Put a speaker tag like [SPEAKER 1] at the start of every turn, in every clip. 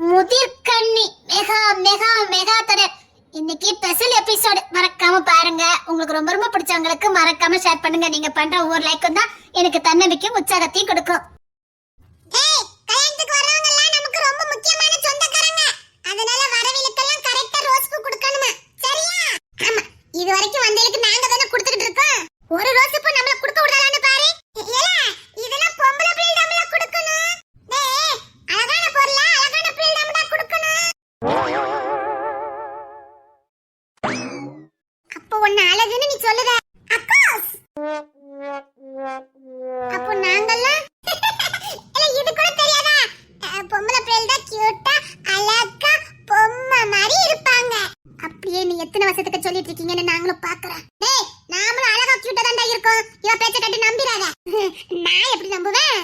[SPEAKER 1] முதிர்கண்ணி mega mega mega தொடர் இன்னைக்கு special episode. மறக்காம பாருங்க. உங்களுக்கு ரொம்ப ரொம்ப பிடிச்சவங்களுக்கு மறக்காம ஷேர் பண்ணுங்க. நீங்க பண்ற ஒவ்வொரு லைக்கும் தான் எனக்கு தன்னம்பிக்கையும் உற்சாகத்தையும் கொடுக்கும். கல்யாணத்துக்கு வரவங்க எல்லாம் நமக்கு ரொம்ப முக்கியமான சொந்தக்காரங்க. அதனால வரவிலுக்கெல்லாம் கரெக்ட்டா ரோஸ் பூ கொடுக்கணுமா? சரியா? ஆமா. இது வரைக்கும் வந்தேலுக்கு நாங்க தான கொடுத்துக்கிட்டு இருக்கோம். ஒரு ரோஸ் பூ நம்மள கொடுக்க விடலான்னு பாரு. ஏல இதெல்லாம் பொம்பளை பிள்ளை நம்மள கொடுக்கணும். டேய் அழகான பொருளா அழகான பிள்ளை நம்மள கொடுக்கணும். அப்போ ஒண்ணு அழகுன்னு நீ சொல்லுத. அக்கோஸ். அப்போ நாங்கெல்லாம் இது கூட தெரியாதா? பொம்பளை பிள்ளை தான் கியூட்டா அழகா பொம்மை மாதிரி இருப்பாங்க. அப்படியே நீ எத்தனை வருஷத்துக்கு சொல்லிட்டு இருக்கீங்கன்னு நாங்களும் பாக்குறோம். டேய் நாமளும் அழகா கியூட்டா தான்டா இருக்கோம். இவ பேச்ச கேட்டு நம்பிராத. நான் எப்படி நம்புவேன்?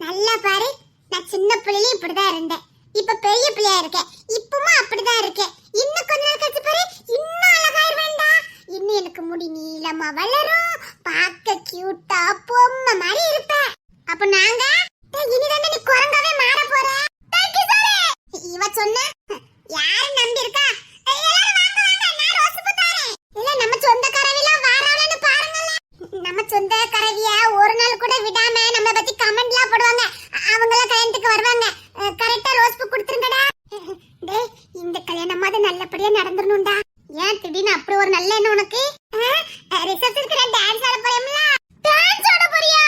[SPEAKER 1] நல்லா பாரு. நான் சின்ன பிள்ளையில இப்படிதான் இருந்தேன். இப்ப பெரிய பிள்ளையா இருக்கேன். இப்பவும் அப்படிதான் இருக்கேன். இன்னும் கொஞ்ச நாள் கழிச்சு பாரு இன்னும் அழகாயிருவேன்டா. இன்னும் எனக்கு முடி நீளமா வளரும். பார்க்க கியூட்டா பொம்மை மாதிரி இருப்பேன். அப்ப நாங்க இனிதானே நீ குரங்காவே மாற போற. இவ சொன்ன யாரு நம்பி இருக்கா? எல்லாரும் வாங்க வாங்க நான் ரோஸ் பூ தரேன். இல்ல நம்ம சொந்த கரவிலாம் வாராளேன்னு பாருங்கல. நம்ம சொந்த கரவிய ஒரு நாள் கூட விடாம நம்ம பத்தி கமெண்ட்லாம் போடுவாங்க. அவங்கள கல்யாணத்துக்கு வருவாங்க. கரெக்ட்டா ரோஸ் பூ கொடுத்துருங்கடா. டேய் இந்த கல்யாணமாவது நல்லபடியா நடந்துறணும்டா. ஏன் திடீர்னு அப்படி ஒரு நல்ல எண்ணம் உனக்கு? ரிசப்ஷனுக்கு நான் டான்ஸ் ஆட போறேன்ல. டான்ஸ் ஆட போறியா?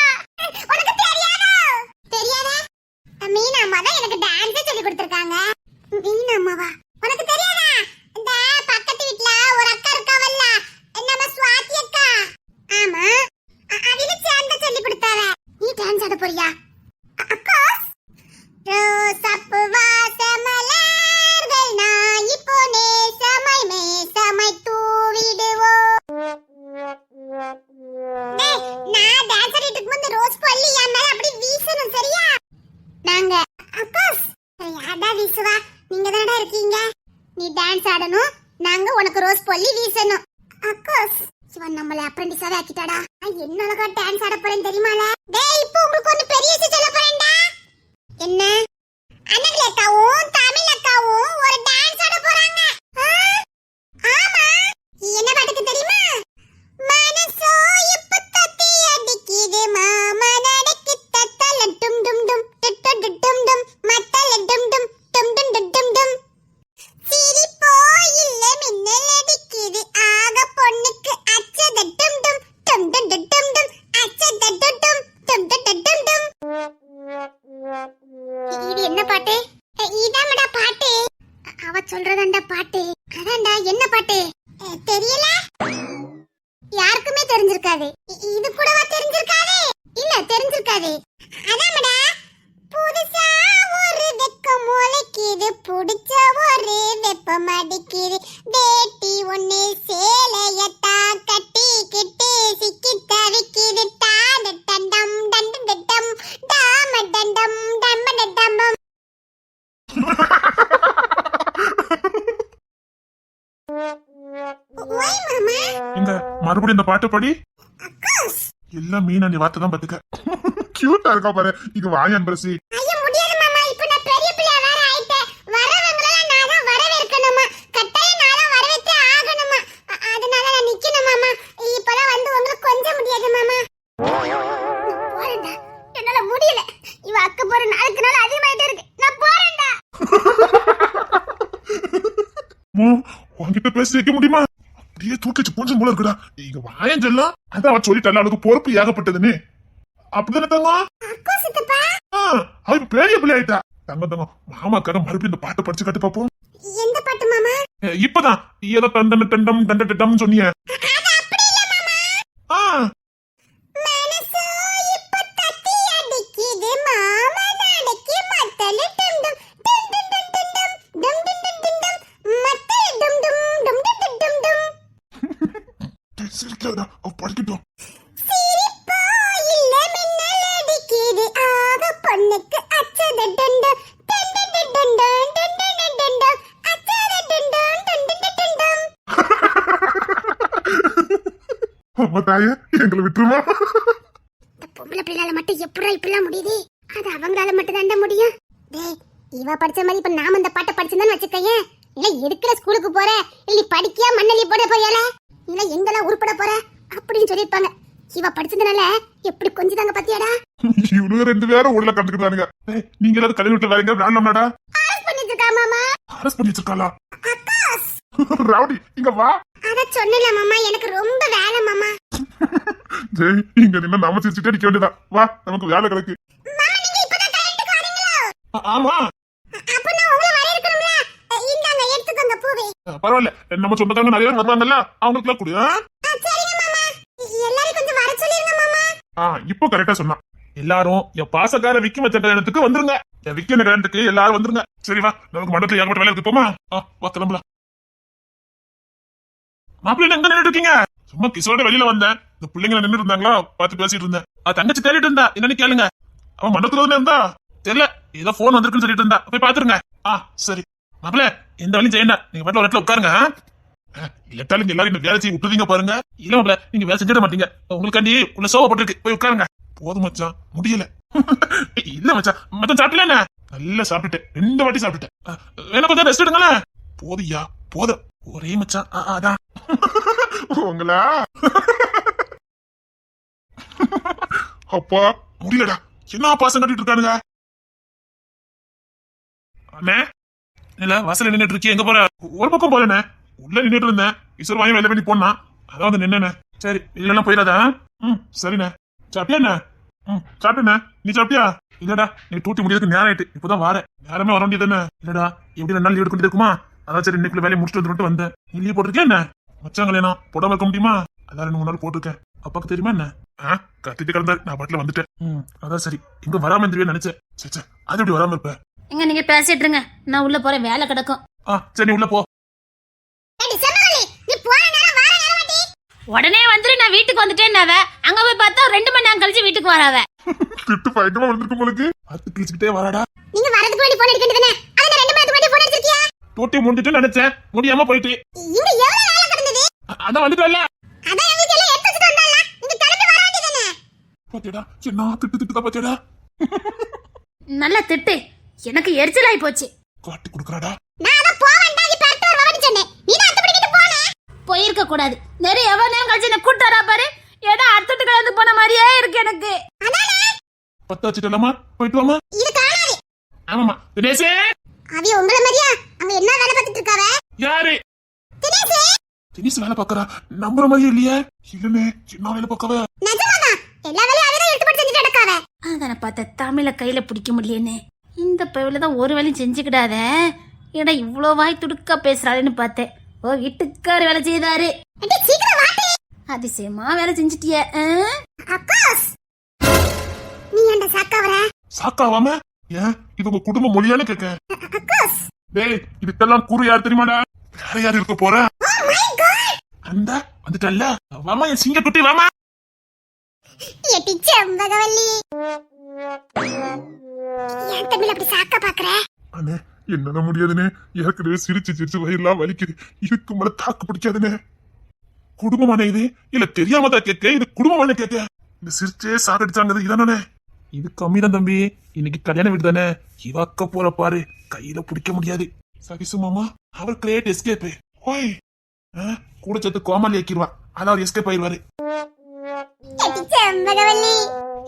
[SPEAKER 1] உனக்கு தெரியாதா? தெரியாதா? மீனா அம்மா தான் எனக்கு டான்ஸ் சொல்லி கொடுத்திருக்காங்க. மீனா அம்மாவா? உனக்கு தெரியாதா? இந்த பக்கத்து வீட்ல ஒரு அக்கா இருக்காவல்ல, நம்ம ஸ்வாதி அக்கா. ஆமா, அவில சேர்ந்து சொல்லி கொடுத்தாவ. நீ டான்ஸ் ஆட போறியா? அக்கா ரோசப்பு வாசமலர்கள் நான் இப்போ நேசமாய் மேசமாய் தூவிடுவோம். டேய் நான் டான்ஸ் ஆடிட்டு இருக்கும்போது ரோஸ் பல்லி என் மேல அப்படி வீசணும். சரியா? நாங்க அக்காஸ் யாடா வீசுவா? நீங்க தானடா இருக்கீங்க. நீ டான்ஸ் ஆடணும், நாங்க உனக்கு ரோஸ் பல்லி வீசணும். அக்காஸ் சிவன் நம்மள அப்ரெண்டிஸாவே ஆக்கிட்டாடா. என்ன அழகா டான்ஸ் ஆட போறேன் தெரியுமால? டேய் இப்போ உங்களுக்கு ஒன்னு பெரிய விஷயம் சொல்ல போறேன்டா. என்ன? அனகல அக்காவும் தமிழ் அக்காவும் ஒரு டான்ஸ் ஆட போறாங்க. ஆமா. என்ன பாட்டுக்கு தெரியுமா? மனசோ இப்ப தட்டி அடிக்குது மாமா நடக்கு தத்தல டும் டும் டும் டட்டு டும் டும் மத்தல டும் டும் டும் டும் டும் டும். சிரிப்போ இல்ல மின்னல் அடிக்குது ஆக பொண்ணுக்கு அச்சத டும் டும் டும் டும் டும் டும் அச்சத டும் டும் டும் டும் டும். இது என்ன பாட்டு? இதாமடா பாட்டு. அவ சொல்றதாண்டா பாட்டு. அதான்டா என்ன பாட்டு? தெரியல. யாருக்குமே தெரிஞ்சிருக்காது. இது கூடவா தெரிஞ்சிருக்காது? இல்ல தெரிஞ்சிருக்காது. அதாமடா புதுசா ஒரு வெக்கம் முளைக்குது புடிச்ச ஒரு வெப்பம் அடிக்குது வேட்டி ஒண்ணு சேலையத்தா கட்டி கிட்டு சிக்கி தவிக்குது தாட டண்டம் டண்டம் டண்டம் டாம டண்டம் டம்ம டண்டம்பம். ஓய் மாமா
[SPEAKER 2] இந்த மறுபடியும் இந்த பாட்டு படி. எல்லாம் மீனா நீ வார்த்தை தான் பாத்துக்க. கியூட்டா இருக்கா பாரு. இங்க வாயன் பிரசி.
[SPEAKER 1] ஐயா முடியாது மாமா. இப்போ நான் பெரிய பிள்ளை வேற ஆயிட்டேன். வரவங்கள நான் தான் வரவேற்கணுமா? கட்டாயம் நான் தான் வரவேற்றே ஆகணுமா? அதனால நான் நிக்கணும் மாமா. இப்பலாம் வந்து உங்களுக்கு கொஞ்சம் முடியாது மாமா. போறேன்டா. என்னால முடியல. இவ அக்க போற நாளுக்கு நாள் அதிகமாயிட்டே இருக்கு. நான் போறேன்டா.
[SPEAKER 2] உன்கிட்ட பேசி வைக்க முடியுமா? அப்படியே தூக்கிச்சு கொஞ்சம் போல இருக்குடா. இங்க வாயன் செல்லம். அதான் அவ சொல்லிட்டால அவளுக்கு பொறுப்பு ஏகப்பட்டதுன்னு. அப்படிதானே தங்கம்?
[SPEAKER 1] அக்கா சித்தப்பா.
[SPEAKER 2] அவ பெரிய பிள்ளை ஆயிட்டா. தங்கம் மாமாக்காக மறுபடியும் இந்த பாட்டை படிச்சு கட்டு பாப்போம்.
[SPEAKER 1] எந்த பாட்டு மாமா?
[SPEAKER 2] இப்பதான் ஏதோ தண்டம் டண்டம் டண்ட டண்டம் சொன்னீங்க.
[SPEAKER 1] அது அப்படி இல்ல மாமா. மனசோ இப்ப தட்டி அடிக்குது மாமா நடக்கி மத்தல டும் டும் டும் டும் டும் டும் டும் டும் டும் டும் டும் மத்தல டும் டும் டும் டும் டும் டும்.
[SPEAKER 2] சிரிக்காதடா, அவ படிக்கட்டும்.
[SPEAKER 1] சிரிப்போ இல்ல மின்னல் அடிக்குது ஆக பொண்ணுக்கு அச்சத டும் டும் டும் டும் டும் டும் டும் டும் டும் டும் அச்சத டும் டும் டும் டும் டும் டும்.
[SPEAKER 2] அம்மா தாயே எங்களை விட்டுருமா?
[SPEAKER 1] இந்த பொம்பளை பிள்ளையால மட்டும் எப்படா இப்படிலாம் முடியுது? அது அவங்களால மட்டும் தாண்டா முடியும். டேய் இவ படிச்ச மாதிரி இப்ப நாம இந்த பாட்டை படிச்சிருந்தான்னு வச்சுக்கயேன், இல்ல எதுக்குல ஸ்கூலுக்கு போற, இல்ல நீ படிக்கியா மண்ணலி போட போயல, இல்ல எங்கெல்லாம் உருப்பட போற அப்படின்னு சொல்லிருப்பாங்க. இவ படிச்சதுனால எப்படி கொஞ்சிதாங்க பாத்தியாடா.
[SPEAKER 2] இவனுங்க 2 பேரும் உள்ள கண்டுக்கிட்டானுங்க. நீங்க எல்லாரும் கல்யாண வீட்டுல வேறங்க வேண்டாம்டா.
[SPEAKER 1] அரெஸ்ட் பண்ணிட்டு இருக்கா மாமா.
[SPEAKER 2] அரெஸ்ட் பண்ணி வச்சிருக்காளா?
[SPEAKER 1] அக்காஸ்
[SPEAKER 2] ரவுடி இங்க வா.
[SPEAKER 1] அத சொன்னல மாமா, எனக்கு ரொம்ப வேலை மாமா.
[SPEAKER 2] ஜெய் இங்க நின்னு நாம சிரிச்சுட்டே நிக்க வேண்டியதா. வா நமக்கு வேலை கிடக்கு.
[SPEAKER 1] மாமா நீங்க இப்பதான் கரெக்ட் வரீங்களா?
[SPEAKER 2] ஆமா.
[SPEAKER 1] அப்ப நான் உங்களை வரவேற்கணும்ல. இந்தாங்க எடுத்துக்கோங்க பூவே.
[SPEAKER 2] பரவாயில்ல, நம்ம சொந்தக்காரங்க நிறைய பேர் வருவாங்கல்ல, அவங்களுக்குலாம் கொடு.
[SPEAKER 1] சரிங்க மாமா. எல்லாரும் கொஞ்சம் வர சொல்லிருங்க மாமா.
[SPEAKER 2] இப்போ கரெக்டா சொன்னா. எல்லாரும் என் பாசக்கார விக்கி வச்ச கல்யாணத்துக்கு வந்துருங்க. என் விக்கி கல்யாணத்துக்கு எல்லாரும் வந்துருங்க. சரி வா, நமக்கு மண்டபத்துல ஏகப்பட்ட வேலை இருக்கு. போமா வா கிளம்பலாம். மாப்பிள்ளை எங்க நின்றுட்டு இருக்கீங்க? சும்மா கிசோட வெளியில வந்தேன். இந்த பிள்ளைங்க நின்று இருந்தாங்களா, பார்த்து பேசிட்டு இருந்தேன். தங்கச்சி தேடிட்டு இருந்தா, என்னன்னு கேளுங்க. அவன் மண்டபத்துல தானே இருந்தா, தெரியல ஏதோ போன் வந்திருக்குன்னு சொல்லிட்டு இருந்தா, போய் பாத்துருங்க. சரி மாப்பிள்ள, எந்த வழியும் செய்யண்டா, நீங்க பாட்டுல ஒரு இடத்துல உட்காருங்க. இல்லட்டாலும் எல்லாரும் இந்த வேலை செய்ய விட்டுறீங்க பாருங்க. இல்ல மாப்பிள்ள, நீங்க வேலை செஞ்சிட மாட்டீங்க. உங்களுக்காண்டி உள்ள சோபா போட்டுருக்கு, போய் உட்காருங்க. போதும் மச்சான், முடியல. இல்ல மச்சான், மச்சான் சாப்பிடல, நல்லா சாப்பிட்டுட்டேன், 2 வாட்டி சாப்பிட்டுட்டேன். வேணா கொஞ்சம் ரெஸ்ட் எடுங்களேன். போதியா போதும், ஒரே மச்சான். அதான் உங்களா அப்பா முடியலடா. என்ன பாசம் கட்டிட்டு இருக்கானுங்க. அண்ணே இல்ல வாசல்ல நின்னுட்டு இருக்கீங்க, எங்க போற? ஒரு பக்கம் போறேண்ணே, உள்ள நின்னுட்டு இருந்தேன். ஈஸ்வர் வாங்கி வெளில பண்ணி போனா, அதான் வந்து நின்னே. சரி இல்லன்னா போயிடாதா? சரிண்ணே. சாப்பிட்டியாண்ணே? சாப்பிட்டேண்ணே. நீ சாப்பிட்டியா? இல்லடா, நீ டூட்டி முடியறதுக்கு நேரம் ஆயிட்டு, இப்பதான் வார நேரமே வர வேண்டியதானே. இல்லடா, எப்படி 2 நாள் லீவ் எடுக்க இருக்குமா, அதான் சரி இன்னைக்குள்ள வேலையை முடிச்சுட்டு வந்துட்டு வந்தேன். நீ லீவ் போட்டிருக்கியா என்ன? மச்சான் கல்யாணம் போடாம இருக்க முடியுமா? அதான் 2-3 நாள் போட்டிருக்கேன். அப்பாக்கு தெரியுமா என்ன? கத்திட்டு கிடந்தாரு, நான் பாட்டுல வந்துட்டேன். அதான் சரி, இங்க வராம இருந்துருவேன் நினைச்சேன். சரி அது எப்படி வராம இருப்ப?
[SPEAKER 3] எங்க நீங்க பேசிட்டு இருங்க, நான் உள்ள போறேன், வேலை கிடக்கும்.
[SPEAKER 2] சரி நீ உள்ள போ.
[SPEAKER 3] உடனே வந்துரு, நான் வீட்டுக்கு வந்துட்டேன். அங்க போய் பார்த்தா 2 மணி நேரம் கழிச்சு வீட்டுக்கு வராவ.
[SPEAKER 2] திட்டு பயங்கரமா வந்திருக்கு உங்களுக்கு. அது கிழிச்சுக்கிட்டே வராடா.
[SPEAKER 1] நீங்க வரதுக்கு முன்னாடி போன் அடிக்கிறதுனே, அத 2 மணி நேரத்துக்கு முன்னாடி போன் அடிச்சிருக்கியா?
[SPEAKER 2] டூட்டி முடிஞ்சிட்டு நினைச்சேன், முடியாம போயிட்டு.
[SPEAKER 1] இங்க எவ்வளவு வேலை கிடந்தது?
[SPEAKER 2] அதான் வந்துட்டல.
[SPEAKER 1] அதான் எங்களுக்கு எல்லாம் எடுத்து வச்சிட்டு வந்தால, நீங்க கிளம்பி வர வேண்டியதானே.
[SPEAKER 2] பாத்தியடா, என்ன திட்டு பாத்தியடா.
[SPEAKER 3] நல்ல திட்டு, எனக்கு எரிச்சலாயி போச்சு.
[SPEAKER 2] காட்டி குடுக்கறாடா.
[SPEAKER 1] நான் அத போவண்டாகி பேர்ட்டு வரவான்னு சொன்னேன், நீ தான் அத்து பிடிக்கிட்டு போன.
[SPEAKER 3] போயிருக்க கூடாது. நிறைய எவ்வளவு நேரம் கழிச்சு என்ன கூட்டு வரா பாரு, ஏதோ அடுத்துட்டு கலந்து போன மாதிரியே இருக்கு எனக்கு.
[SPEAKER 1] அதானே
[SPEAKER 2] பத்த வச்சிட்டலாமா, போயிட்டு வாமா.
[SPEAKER 1] இது காணாது.
[SPEAKER 2] ஆமாமா தினேஷே.
[SPEAKER 1] அவி உங்கள மாதிரியா அங்க என்ன வேலை பார்த்துட்டு இருக்காவ?
[SPEAKER 2] யாரு?
[SPEAKER 1] தினேஷே.
[SPEAKER 2] தினேஷ் வேலை பாக்குறா, நம்புற மாதிரியே இல்லையே. இல்லனே, என்ன வேலை பாக்கவ?
[SPEAKER 1] நிஜமாடா, எல்லா வேலையும் அவதான் எடுத்து போட்டு செஞ்சுட்டு நடக்காவ.
[SPEAKER 3] அதான பார்த்த தமிழ கையில பிடிக்க முடியலன்னு. இந்த பையில தான் ஒரு வேலையும் செஞ்சுக்கிடாத. ஏடா இவ்வளோ வாய் துடுக்கா பேசுறாளுன்னு பார்த்தேன். ஓ வீட்டுக்கார வேலை செய்தாரு.
[SPEAKER 1] அடி சீக்கிரம் வாடி.
[SPEAKER 3] அதிசயமா வேலை செஞ்சுட்டிய.
[SPEAKER 1] அக்காஸ், நீ அந்த சாக்காவற?
[SPEAKER 2] சாக்காவாம? ஏன் இது உங்க குடும்ப மொழியானு கேட்க.
[SPEAKER 1] அக்காஸ்,
[SPEAKER 2] டேய் இதுக்கெல்லாம் கூறு யார் தெரியுமாடா? வேற யார் இருக்க போற?
[SPEAKER 1] ஓ மை காட்,
[SPEAKER 2] அந்த வந்துட்டல்ல, வாமா என் சிங்க குட்டி வாமா.
[SPEAKER 1] எட்டி செம்பகவல்லி, ஏன் தமிழ் அப்படி சாக்கா பாக்குற?
[SPEAKER 2] அண்ணே என்னால முடியாதுனே, ஏற்கனவே சிரிச்சு சிரிச்சு வயிறுலாம் வலிக்குது, இதுக்கு மேல தாக்கு பிடிக்காதுனே. குடும்பமான இது இல்ல தெரியாம தான் கேட்க, இது குடும்பமான கேட்க. இந்த சிரிச்சே சாகடிச்சாங்க இதானே. இது கம்மிதான் தம்பி, இன்னைக்கு கல்யாண வீடு தானே, இவாக்க போற பாரு, கையில பிடிக்க முடியாது. சகிசு மாமா அவர் கிரேட் எஸ்கேப். ஓய் கூட சேர்த்து கோமாளி ஆக்கிடுவா, அதான் அவர் எஸ்கேப் ஆயிடுவாரு.
[SPEAKER 1] எட்டி செம்பகவல்லி,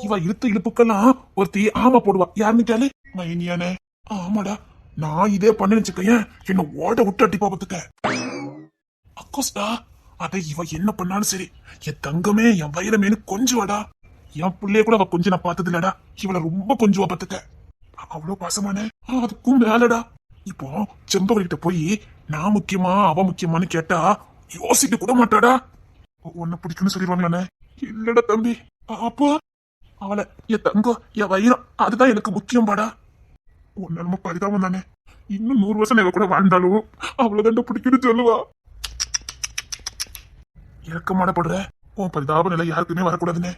[SPEAKER 2] இவ இழுத்து இழுப்புக்கெல்லாம் ஒருத்தி ஆமா போடுவா, யாருன்னு கேளு. மைனியானே. ஆமாடா, நான் இதே பண்ணு வச்சுக்கேன், என்ன ஓட விட்டு அட்டி பாப்பத்துக்க. அக்கோஸ்டா, அட இவ என்ன பண்ணாலும் சரி, என் தங்கமே என் வயிறமேனு கொஞ்சுவாடா. என் பிள்ளைய கூட அவ கொஞ்சம் நான் பார்த்தது இல்லடா, இவளை ரொம்ப கொஞ்சுவா பாத்துக்க. அவ்வளவு பாசமான, அதுக்கும் மேலடா. இப்போ செம்பகிட்ட போய் நான் முக்கியமா அவ முக்கியமானு கேட்டா யோசிக்க கூட மாட்டாடா. உன்னை பிடிக்குன்னு சொல்லிடுவாங்களானே. இல்லடா தம்பி, அப்போ அவளை என் தங்கம் என் வயிறம் அதுதான் எனக்கு முக்கியம் பாடா. உன்ன நம்ம பரிதாபம் தானே, இன்னும் 100 வருஷம் இவ கூட வாழ்ந்தாலும் அவ்வளவுதான் பிடிக்குன்னு சொல்லுவா. இறக்கமாடப்படுற உன் பரிதாப நிலை யாருக்குமே வரக்கூடாதுன்னு.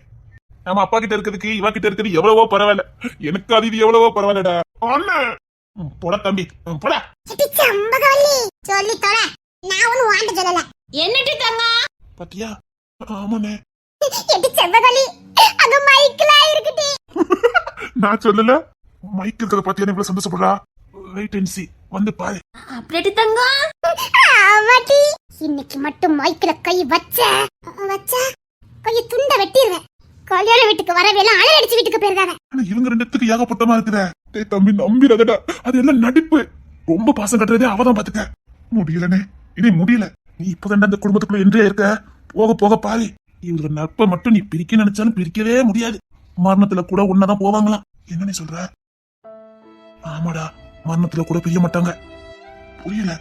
[SPEAKER 2] நம்ம அப்பா கிட்ட இருக்கிறதுக்கு இவா கிட்ட இருக்கிறது எவ்வளவோ பரவாயில்ல, எனக்கு அது இது எவ்வளவோ பரவாயில்லடா. போட தம்பி போட.
[SPEAKER 1] எட்டி செம்பகவல்லி சொல்லி தொலை, நான் ஒண்ணு வாண்ட சொல்லல.
[SPEAKER 3] என்னடி தங்க
[SPEAKER 2] பாத்தியா? ஆமாண்ணே.
[SPEAKER 1] எட்டி செம்பகவல்லி, அங்க மைக்ல இருக்குடி.
[SPEAKER 2] நான் சொல்லல, மைக் இருக்கிறத பாத்தியா இவ்வளவு சந்தோஷப்படுறா. வெயிட் அண்ட் see வந்து பாரு.
[SPEAKER 3] அப்படியே தங்கம்.
[SPEAKER 1] ஆமாடி, இன்னைக்கு மட்டும் மைக்கில கை வச்ச கைய துண்ட வெட்டிடுவேன். கல்யாண வீட்டுக்கு வரவேலாம் அழகடிச்சு வீட்டுக்கு போயிருக்காங்க.
[SPEAKER 2] ஆனா இவங்க ரெண்டுத்துக்கு ஏகப்பட்டமா இருக்குதே. டேய் தம்பி நம்பிடாதடா, அது எல்லாம் நடிப்பு. ரொம்ப பாசம் கட்டுறதே அவதான் பாத்துக்க. முடியலனே, இனி முடியல. நீ இப்பதான் அந்த குடும்பத்துக்குள்ள என்றே இருக்க. போக போக பாரு, இவங்க நட்பை மட்டும் நீ பிரிக்க நினைச்சாலும் பிரிக்கவே முடியாது. மரணத்துல கூட ஒன்னதான் போவாங்களாம். என்ன நீ சொல்ற? ஆமாடா, மரணத்துல கூட பிரிய மாட்டாங்க. புரியல,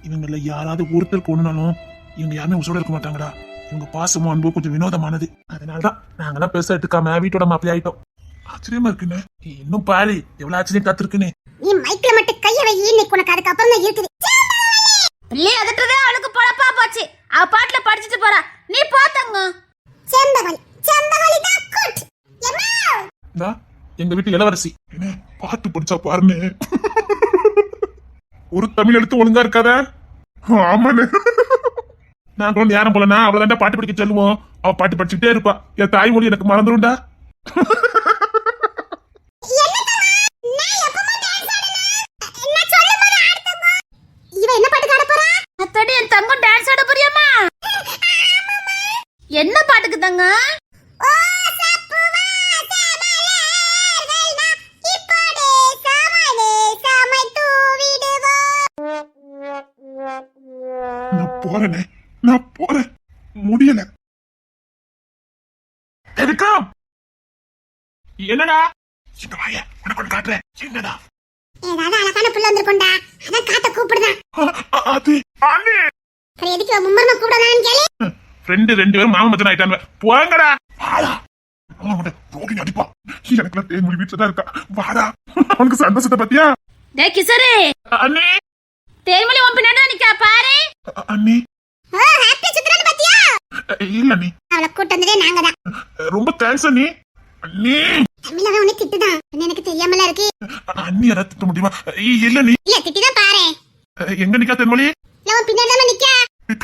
[SPEAKER 2] இவங்கள யாராவது ஒருத்தர் கொண்டுனாலும் இவங்க யாருமே உசோட இருக்க மாட்டாங்கடா. இவங்க பாசமும் அன்பும் கொஞ்சம் வினோதமானது. அதனாலதான் நாங்கெல்லாம் பெருசா எடுத்துக்காம வீட்டோட மாப்பிள்ளை ஆயிட்டோம். ஆச்சரியமா இருக்குன்னு. இன்னும் பாரு எவ்வளவு ஆச்சரியம் காத்திருக்குன்னு.
[SPEAKER 1] நீ மைக்கில மட்டும் கைய வை, இன்னைக்கு உனக்கு அதுக்கு அப்புறம் தான் இருக்குது.
[SPEAKER 3] பிள்ளை அதட்டுறதே அவளுக்கு பொழப்பா போச்சு. அவ பாட்டுல படிச்சுட்டு போறா, நீ போ தங்கம்.
[SPEAKER 1] செம்பகவலி தான் குட்.
[SPEAKER 2] இந்தா, எங்க வீட்டு இளவரசி என்ன பாட்டு படிச்சா பாருன்னு. ஒரு தமிழ் எழுத்து ஒழுங்கா இருக்காத. ஆமாண்ணே, நான் கொண்டு யாரும் போலனா அவ்வளவுதான்டா பாட்டு படிக்க சொல்லுவோம். அவ பாட்டு படிச்சுட்டே இருப்பா. என் தாய்மொழி எனக்கு மறந்துடும்டா.
[SPEAKER 3] அத்தடி என் தங்கம் டான்ஸ் ஆட போறியாமா? என்ன பாட்டுக்கு தங்கம்?
[SPEAKER 2] நான் போறேனே, நான் போறேன். முடியல. விக்ரம், என்னடா? இந்த வாய உனக்கு ஒண்ணு காட்டுறேன். என்னடா?
[SPEAKER 1] ஏதாவது அழகான புள்ள வந்திருக்கோண்டா, அதான் காட்ட கூப்பிடுதான்.
[SPEAKER 2] அது அண்ணே.
[SPEAKER 1] அப்புறம் எதுக்கு மும்மரமா கூப்பிடுறான்னு கேளு.
[SPEAKER 2] ஃப்ரெண்டு ரெண்டு பேரும் மாமா மச்சன் ஆயிட்டாங்க. போங்கடா. வாடா. அவன் ரோகிணி அடிப்பா. எனக்குலாம் தேன்மொழி வீட்டுல தான் இருக்கா. வாடா. அவனுக்கு சந்தோஷத்தை பத்தியா?
[SPEAKER 3] டே கிசரு,
[SPEAKER 2] அண்ணே.
[SPEAKER 3] தேர்மொழி உன் பின்னாடி தான் நிக்கா பாரு.
[SPEAKER 2] அண்ணே.
[SPEAKER 1] ஹாப்பி சுத்துறான்னு பாத்தியா?
[SPEAKER 2] இல்ல அண்ணே,
[SPEAKER 1] அவளை கூட்டு வந்ததே நாங்க தான்.
[SPEAKER 2] ரொம்ப தேங்க்ஸ் அண்ணே. அண்ணே.
[SPEAKER 1] தமிழவன் உன்னை திட்டுதான், எனக்கு தெரியாமல இருக்கு.
[SPEAKER 2] அண்ணி யாராவது திட்ட முடியுமா? இல்ல நீ
[SPEAKER 1] இல்ல திட்டிதான் பாரு.
[SPEAKER 2] எங்க நிக்கா தென்மொழி?
[SPEAKER 1] அவன் பின்னாடி தான் நிக்கா.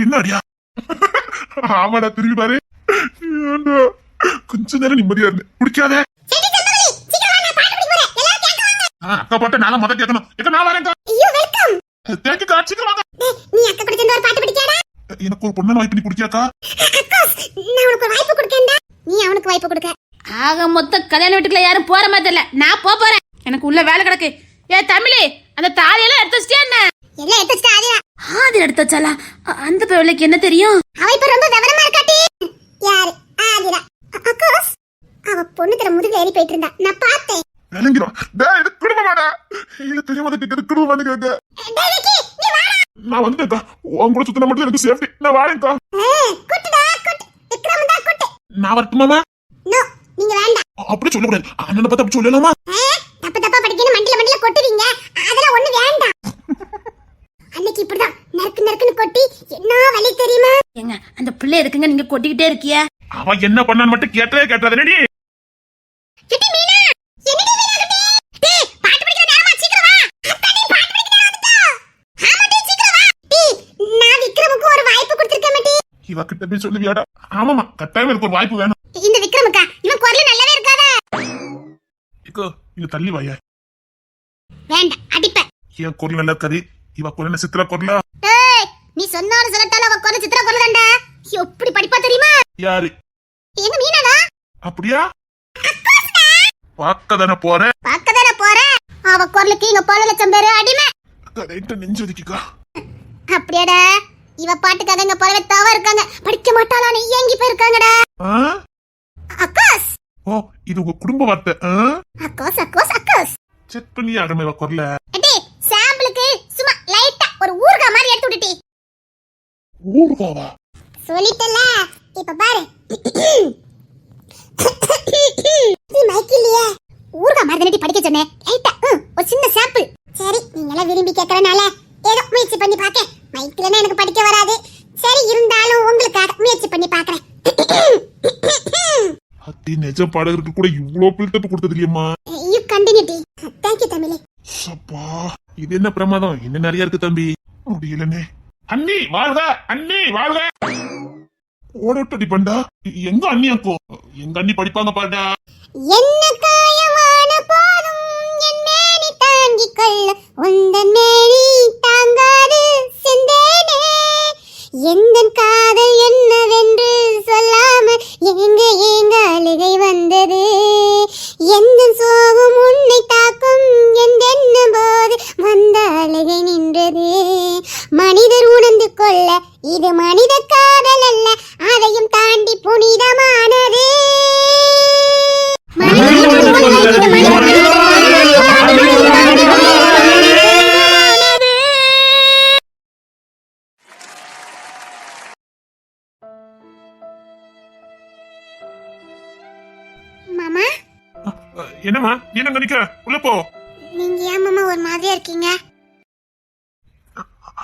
[SPEAKER 2] பின்னாடியா? ஆமாடா, திரும்பி பாரு. ஏன்டா, கொஞ்ச நேரம் நிம்மதியா இருந்தேன். குடிக்காத.
[SPEAKER 1] சரி செம்பகவலி, சீக்கிரம் வா, நான் பாட்டு படிக்க போறேன். எல்லாரும் கேட்க வாங்க.
[SPEAKER 2] அக்கா பாட்ட நானும் மொதல் கேட்கணும். நான் வரேன்க்கா.
[SPEAKER 1] ஐயோ வெல்கம்.
[SPEAKER 2] தேங்க்யூக்கா, சீக்கிரம் வாங்க.
[SPEAKER 1] நீ அக்கா கூட சேர்ந்து ஒரு பாட்டு படிக்காடா.
[SPEAKER 2] எனக்கு ஒரு பொண்ணு வாய்ப்பு நீ குடிக்காக்கா?
[SPEAKER 1] அக்கோஸ், நான் உனக்கு ஒரு வாய்ப்பு கொடுக்கேன்டா, நீ அவனுக்கு வாய்ப்பு கொடுக்க.
[SPEAKER 3] ஆக மொத்தம் கல்யாண வீட்டுக்குள்ள யாரும் போற மாதிரி இல்ல. நான் போறேன், எனக்கு உள்ள வேலை கிடக்கு. ஏ தமிழி, அந்த தாலியெல்லாம் எடுத்து வச்சிட்டியா என்ன?
[SPEAKER 1] எல்லாம் எடுத்து வச்சிட்டா. ஆதிரா
[SPEAKER 3] ஆதி எடுத்து வச்சாலா? அந்த பிள்ளைக்கு என்ன தெரியும்?
[SPEAKER 1] அவ இப்ப ரொம்ப விவரமா இருக்காட்டி. யாரு? ஆதிரா. அக்கோஸ், அவ பொண்ணு தர முதுகுல ஏறி போயிட்டு இருந்தா, நான் பார்த்தேன்.
[SPEAKER 2] விளங்கிடும். டேய், இது குடும்பமாடா. இல்ல தெரியாம கேட்க குடும்பம் வந்து கேட்க.
[SPEAKER 1] டேய் விக்கி, நீ வாடா.
[SPEAKER 2] நான் வந்துட்டேன்க்கா. உன் கூட சுத்தின மட்டும் எனக்கு சேஃப்டி. நான் வாரேன்க்கா.
[SPEAKER 1] குட்டுடா குட்டு. விக்ரம் தான் குட்டு.
[SPEAKER 2] நான் வரட்டுமாமா?
[SPEAKER 1] நோ, நீங்க வேண்டாம்.
[SPEAKER 2] அப்படி சொல்லக்கூடாது. அண்ணனை பார்த்து அப்படி சொல்லலாமா?
[SPEAKER 1] தப்பு தப்பா படிக்கணும் மண்டில கொட்டுவீங்க, அதெல்லாம் ஒண்ணு வேண்டாம். அன்னைக்கு இப்படிதான் நறுக்கு நறுக்குன்னு கொட்டி என்ன வலி தெரியுமா?
[SPEAKER 3] ஏங்க, அந்த பிள்ளை இருக்குங்க நீங்க கொட்டிக்கிட்டே இருக்கிய.
[SPEAKER 2] அவன் என்ன பண்ணான்னு மட்டும் கேட்டதே.
[SPEAKER 1] கிட்டி மீனா, என்னடி மீனா கிட்டி? டேய், பாட்டு படிக்கிற நேரமா, சீக்கிரம் வா. அத்தாடி பாட்டு படிக்கிற நேரம் வந்துட்டா. ஆமாடி, சீக்கிரம் வா. டேய், நான் விக்ரமுக்கு ஒரு வாய்ப்பு கொடுத்திருக்கேன் மடி.
[SPEAKER 2] இவ கிட்ட போய் சொல்லுவியாடா? ஆமாமா, கட்டாயம் எனக்கு ஒரு வாய்ப்பு வேணும்.
[SPEAKER 1] இந்த விக்ரமுக்கா, இவன் குரல் நல்லாவே இருக்காதா?
[SPEAKER 2] இக்கோ, இங்க தள்ளி வாயா.
[SPEAKER 1] வேண்டாம், அடிப்பேன்.
[SPEAKER 2] என் குரல் நல்லா இருக்காது. இவ குரல் என்ன சித்திர குரலா?
[SPEAKER 1] டேய், நீ சொன்னாலும் சொல்லட்டாலும் அவ குரல் சித்திர குரல் தான்டா. எப்படி படிப்பா தெரியுமா?
[SPEAKER 2] யாரு?
[SPEAKER 1] எங்க மீனாடா?
[SPEAKER 2] அப்படியா? பார்க்கதானே போறேன்.
[SPEAKER 1] பார்க்கதானே போறேன். அவ குரலுக்கு இங்க 1 லட்சம் பேரு அடிமை.
[SPEAKER 2] ரைட்ட நெஞ்சு ஒதுக்கிக்கா.
[SPEAKER 1] அப்படியாடா? இவ பாட்டுக்காக இங்க போறவே தவ இருக்காங்க. படிக்க மாட்டாளான்னு ஏங்கி போயிருக்காங்கடா. அக்கோஸ்.
[SPEAKER 2] ஓ, இது உங்க குடும்ப வார்த்தை.
[SPEAKER 1] Occurs occurs occurs.
[SPEAKER 2] செக் பண்ணி ஆகமே இவ குரல.
[SPEAKER 1] அடி, சாம்பிளுக்கு சும்மா லைட்டா ஒரு ஊர்கா மாதிரி எடுத்து விட்டுட்டி.
[SPEAKER 2] ஊர்காவா?
[SPEAKER 1] சொல்லிட்டல, இப்ப பாரு. நீ மைக் இல்லையே, ஊர்கா மாதிரி தானடி படிக்க சொன்னேன். லைட்டா ஒரு சின்ன சாம்பிள். சரி, நீங்களே விரும்பி கேட்கறனால ஏதோ முயற்சி பண்ணி பாக்கேன். மைக்லன்னா எனக்கு படிக்க வராது. சரி, இருந்தாலும் உங்களுக்காக முயற்சி பண்ணி பாக்குறேன்.
[SPEAKER 2] அத்தி நிஜ பாடகருக்கு கூட இவ்ளோ பில்டப் கொடுத்தது இல்லையம்மா.
[SPEAKER 1] You continue. தேங்க் யூ தமிழே.
[SPEAKER 2] சப்பா, இது என்ன பிரமாதம். இன்னும் நிறைய இருக்கு தம்பி. முடியலனே. அண்ணி வாழ்க, அண்ணி வாழ்க. ஓடோட்டடி பண்டா. எங்க அண்ணி அக்கோ? எங்க அண்ணி படிப்பாங்க பாடா.
[SPEAKER 1] என்ன காயமான போதும் என் மேனி தாங்கிக் கொள்ள உந்தன் கொள்ள இது மனித காதல் அல்ல, அதையும் தாண்டி புனிதமானது. மாமா,
[SPEAKER 2] என்னம்மா நீ என்ன நினைக்கிற? உள்ள போ.
[SPEAKER 1] நீங்க ஏன் மாமா ஒரு மாதிரியா இருக்கீங்க?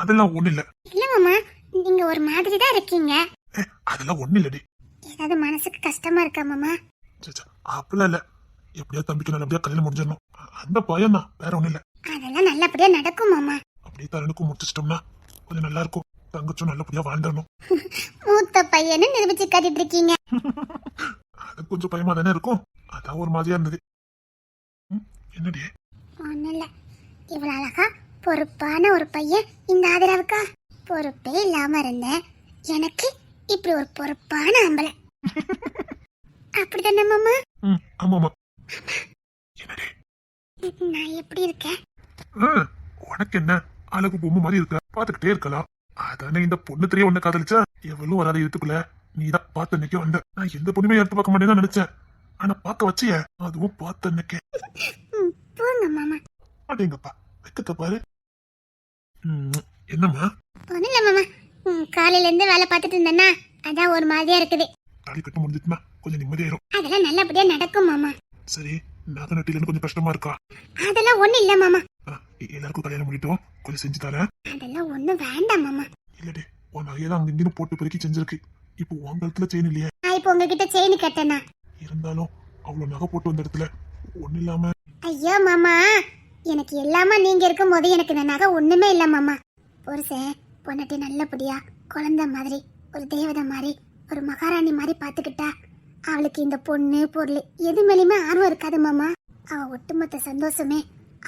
[SPEAKER 2] அதெல்லாம் ஒண்ணு இல்ல.
[SPEAKER 1] இல்ல மாமா, நீங்க ஒரு மாதிரி தான் இருக்கீங்க.
[SPEAKER 2] அதெல்லாம் ஒண்ணு இல்லடி.
[SPEAKER 1] ஏதாவது மனசுக்கு கஷ்டமா இருக்கா மாமா?
[SPEAKER 2] அப்படிலாம் இல்ல. எப்படியா தம்பிக்கு நல்லபடியா கல்யாணம் முடிஞ்சிடணும், அந்த பயம் தான், வேற ஒண்ணு இல்ல.
[SPEAKER 1] அதெல்லாம் நல்லபடியா நடக்கும் மாமா.
[SPEAKER 2] அப்படியே தரனுக்கும் முடிச்சிட்டோம்னா கொஞ்சம் நல்லா இருக்கும். தங்கச்சும் நல்லபடியா வாழ்ந்துடணும்.
[SPEAKER 1] மூத்த பையன்னு நிரூபிச்சு காட்டிட்டு இருக்கீங்க.
[SPEAKER 2] அது கொஞ்சம் பயமா தானே இருக்கும். அதான் ஒரு மாதிரியா இருந்தது. என்னடி?
[SPEAKER 1] ஒண்ணும் இல்ல. இவ்வளவு அழகா பொறுப்பான ஒரு பையன் இந்த ஆதரவுக்கா? பொறுப்பே இல்லாம இருந்தேன், எனக்கு இப்படி ஒரு பொறுப்பான ஆம்பளை. அப்படிதானே மாமா?
[SPEAKER 2] ஆமாமா. என்னடி
[SPEAKER 1] நான் எப்படி இருக்கேன்?
[SPEAKER 2] உனக்கு என்ன, அழகு பொம்மை மாதிரி இருக்க, பாத்துக்கிட்டே இருக்கலாம். அதானே இந்த பொண்ணு தெரிய ஒண்ணு காதலிச்சா எவ்வளவு வராத இதுக்குள்ள நீதான் பார்த்த அன்னைக்கே வந்த. நான் எந்த பொண்ணுமே எடுத்து பார்க்க மாட்டேன்னு நினைச்சேன், ஆனா பார்க்க வச்சிய, அதுவும் பார்த்த அன்னைக்கே.
[SPEAKER 1] போங்க மாமா.
[SPEAKER 2] அப்படிங்கப்பா வைக்கத்த பாரு. என்னம்மா?
[SPEAKER 1] ஒண்ணும் இல்ல மாமா, காலையில இருந்து வேலை பார்த்துட்டு இருந்தேன்னா அதான் ஒரு மாதிரியா இருக்குது.
[SPEAKER 2] தாலி கட்ட முடிஞ்சிட்டுனா கொஞ்சம் நிம்மதியாயிரும்.
[SPEAKER 1] அதெல்லாம் நல்லபடியா நடக்கும் மாமா.
[SPEAKER 2] சரி, நகை நட்டில கொஞ்சம் கஷ்டமா இருக்கா?
[SPEAKER 1] அதெல்லாம் ஒண்ணு இல்ல மாமா.
[SPEAKER 2] எல்லாருக்கும் கல்யாணம் பண்ணிட்டோம், கொஞ்சம் செஞ்சு தரேன்.
[SPEAKER 1] அதெல்லாம் ஒண்ணு வேண்டாம் மாமா.
[SPEAKER 2] இல்லடி, உன் நகையெல்லாம் அங்க இங்கிருந்து போட்டு பெருக்கி செஞ்சிருக்கு. இப்போ உன் கழுத்துல செயின் இல்லையே.
[SPEAKER 1] நான் இப்போ உங்ககிட்ட செயின் கட்டனா?
[SPEAKER 2] இருந்தாலும் அவ்வளவு நகை போட்டு வந்த இடத்துல ஒண்ணு இல்லாம.
[SPEAKER 1] ஐயோ மாமா, எனக்கு எல்லாமா நீங்க இருக்கும் போது எனக்கு இந்த நகை ஒண்ணுமே இல்ல மாமா. புருஷன் பொண்ணாட்டி நல்லபடியா குழந்தை மாதிரி, ஒரு தேவதை மாதிரி, ஒரு மகாராணி மாதிரி பாத்துக்கிட்டா அவளுக்கு இந்த பொண்ணு பொருள் எது மேலேயுமே ஆர்வம் இருக்காது மாமா. அவ ஒட்டுமொத்த சந்தோஷமே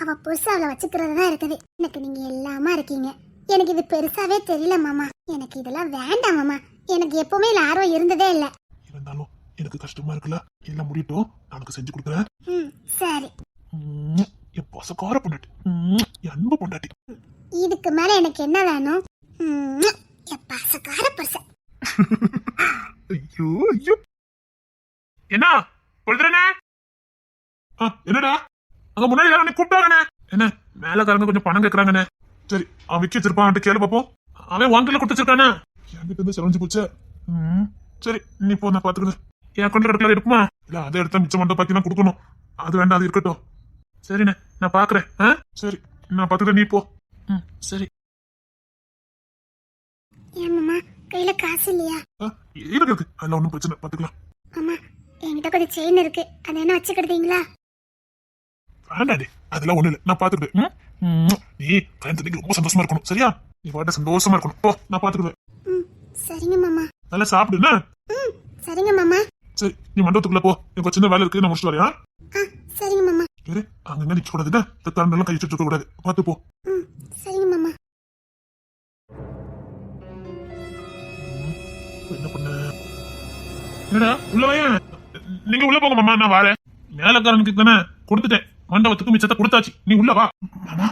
[SPEAKER 1] அவ புருஷ அவளை வச்சுக்கிறது தான் இருக்குது. எனக்கு நீங்க எல்லாமா இருக்கீங்க. எனக்கு இது பெருசாவே தெரியல மாமா. எனக்கு இதெல்லாம் வேண்டாம் மாமா. எனக்கு எப்பவுமே இல்ல ஆர்வம் இருந்ததே இல்ல.
[SPEAKER 2] இருந்தாலும் எனக்கு கஷ்டமா இருக்குல்ல, எல்லாம் முடியட்டும், நான் செஞ்சு கொடுக்குறேன்.
[SPEAKER 1] சரி.
[SPEAKER 2] என் பசக்கார பொண்டாட்டி, என் அன்பு பொண்டாட்டி.
[SPEAKER 1] இதுக்கு மேல எனக்கு என்ன வேணும்? என் பசக்கார புருஷன்.
[SPEAKER 2] ஐயோ ஐயோ. என்ன சொல்றேனே? என்னடா அங்க முன்னாடி யாரும் கூப்பிட்டாங்கண்ணே? என்ன மேலக்காரங்க கொஞ்சம் பணம் கேட்கறாங்கண்ணே. சரி, அவன் விக்கி வச்சிருப்பான், கேளு பாப்போம். அவன் வாங்கல கொடுத்து வச்சிருக்கானே, என்கிட்ட இருந்து செலஞ்சு போச்சு. சரி, நீ போ, நான் பாத்துக்கிறேன். என் அக்கௌண்ட்ல எடுக்கலாம் இருக்குமா? இல்ல அதை எடுத்தா மிச்சம் மட்டும் பாத்தீங்கன்னா கொடுக்கணும். அது வேண்டாம், அது இருக்கட்டும். சரிண்ணே, நான் பாக்குறேன். சரி, நான் பாத்துக்கிறேன், நீ போ. சரி.
[SPEAKER 1] ஏன் மாமா, கையில காசு இல்லையா?
[SPEAKER 2] இருக்கு, அதெல்லாம் ஒண்ணும் பிரச்சனை, பாத்துக்கலாம்.
[SPEAKER 1] மாமா, என்கிட்ட கொஞ்சம் செயின் இருக்கு, அதை என்ன வச்சுக்கிட்டீங்களா?
[SPEAKER 2] வேண்டாடி, அதெல்லாம் ஒண்ணு இல்ல, நான் பாத்துக்கிட்டேன். நீ கல்யாணத்துக்கு ரொம்ப சந்தோஷமா இருக்கணும், சரியா? நீ பாட்ட சந்தோஷமா இருக்கணும். போ, நான் பாத்துக்குவேன்.
[SPEAKER 1] சரிங்க மாமா.
[SPEAKER 2] நல்லா சாப்பிடுனா?
[SPEAKER 1] சரிங்க மாமா.
[SPEAKER 2] சரி, நீ மண்டபத்துக்குள்ள போ, எனக்கு சின்ன வேலை இருக்கு, நான் முடிச்சுட்டு வரேன்.
[SPEAKER 1] சரிங்க மாமா.
[SPEAKER 2] சரி, அங்கங்க நிக்க கூடாதுன்னா தரண்டெல்லாம் கை வச்சுட்டு இருக்க கூடாது, பாத்து போ.
[SPEAKER 1] சரிங்க மாமா.
[SPEAKER 2] என்ன பண்ண? என்னடா உள்ள வாயேன். நீங்க உள்ள போங்க மாமா, நான் வரேன். மேலக்காரனுக்கு தானே கொடுத்துட்டேன், மண்டபத்துக்கு மிச்சத்தை கொடுத்தாச்சு, நீ உள்ள வா. மாமா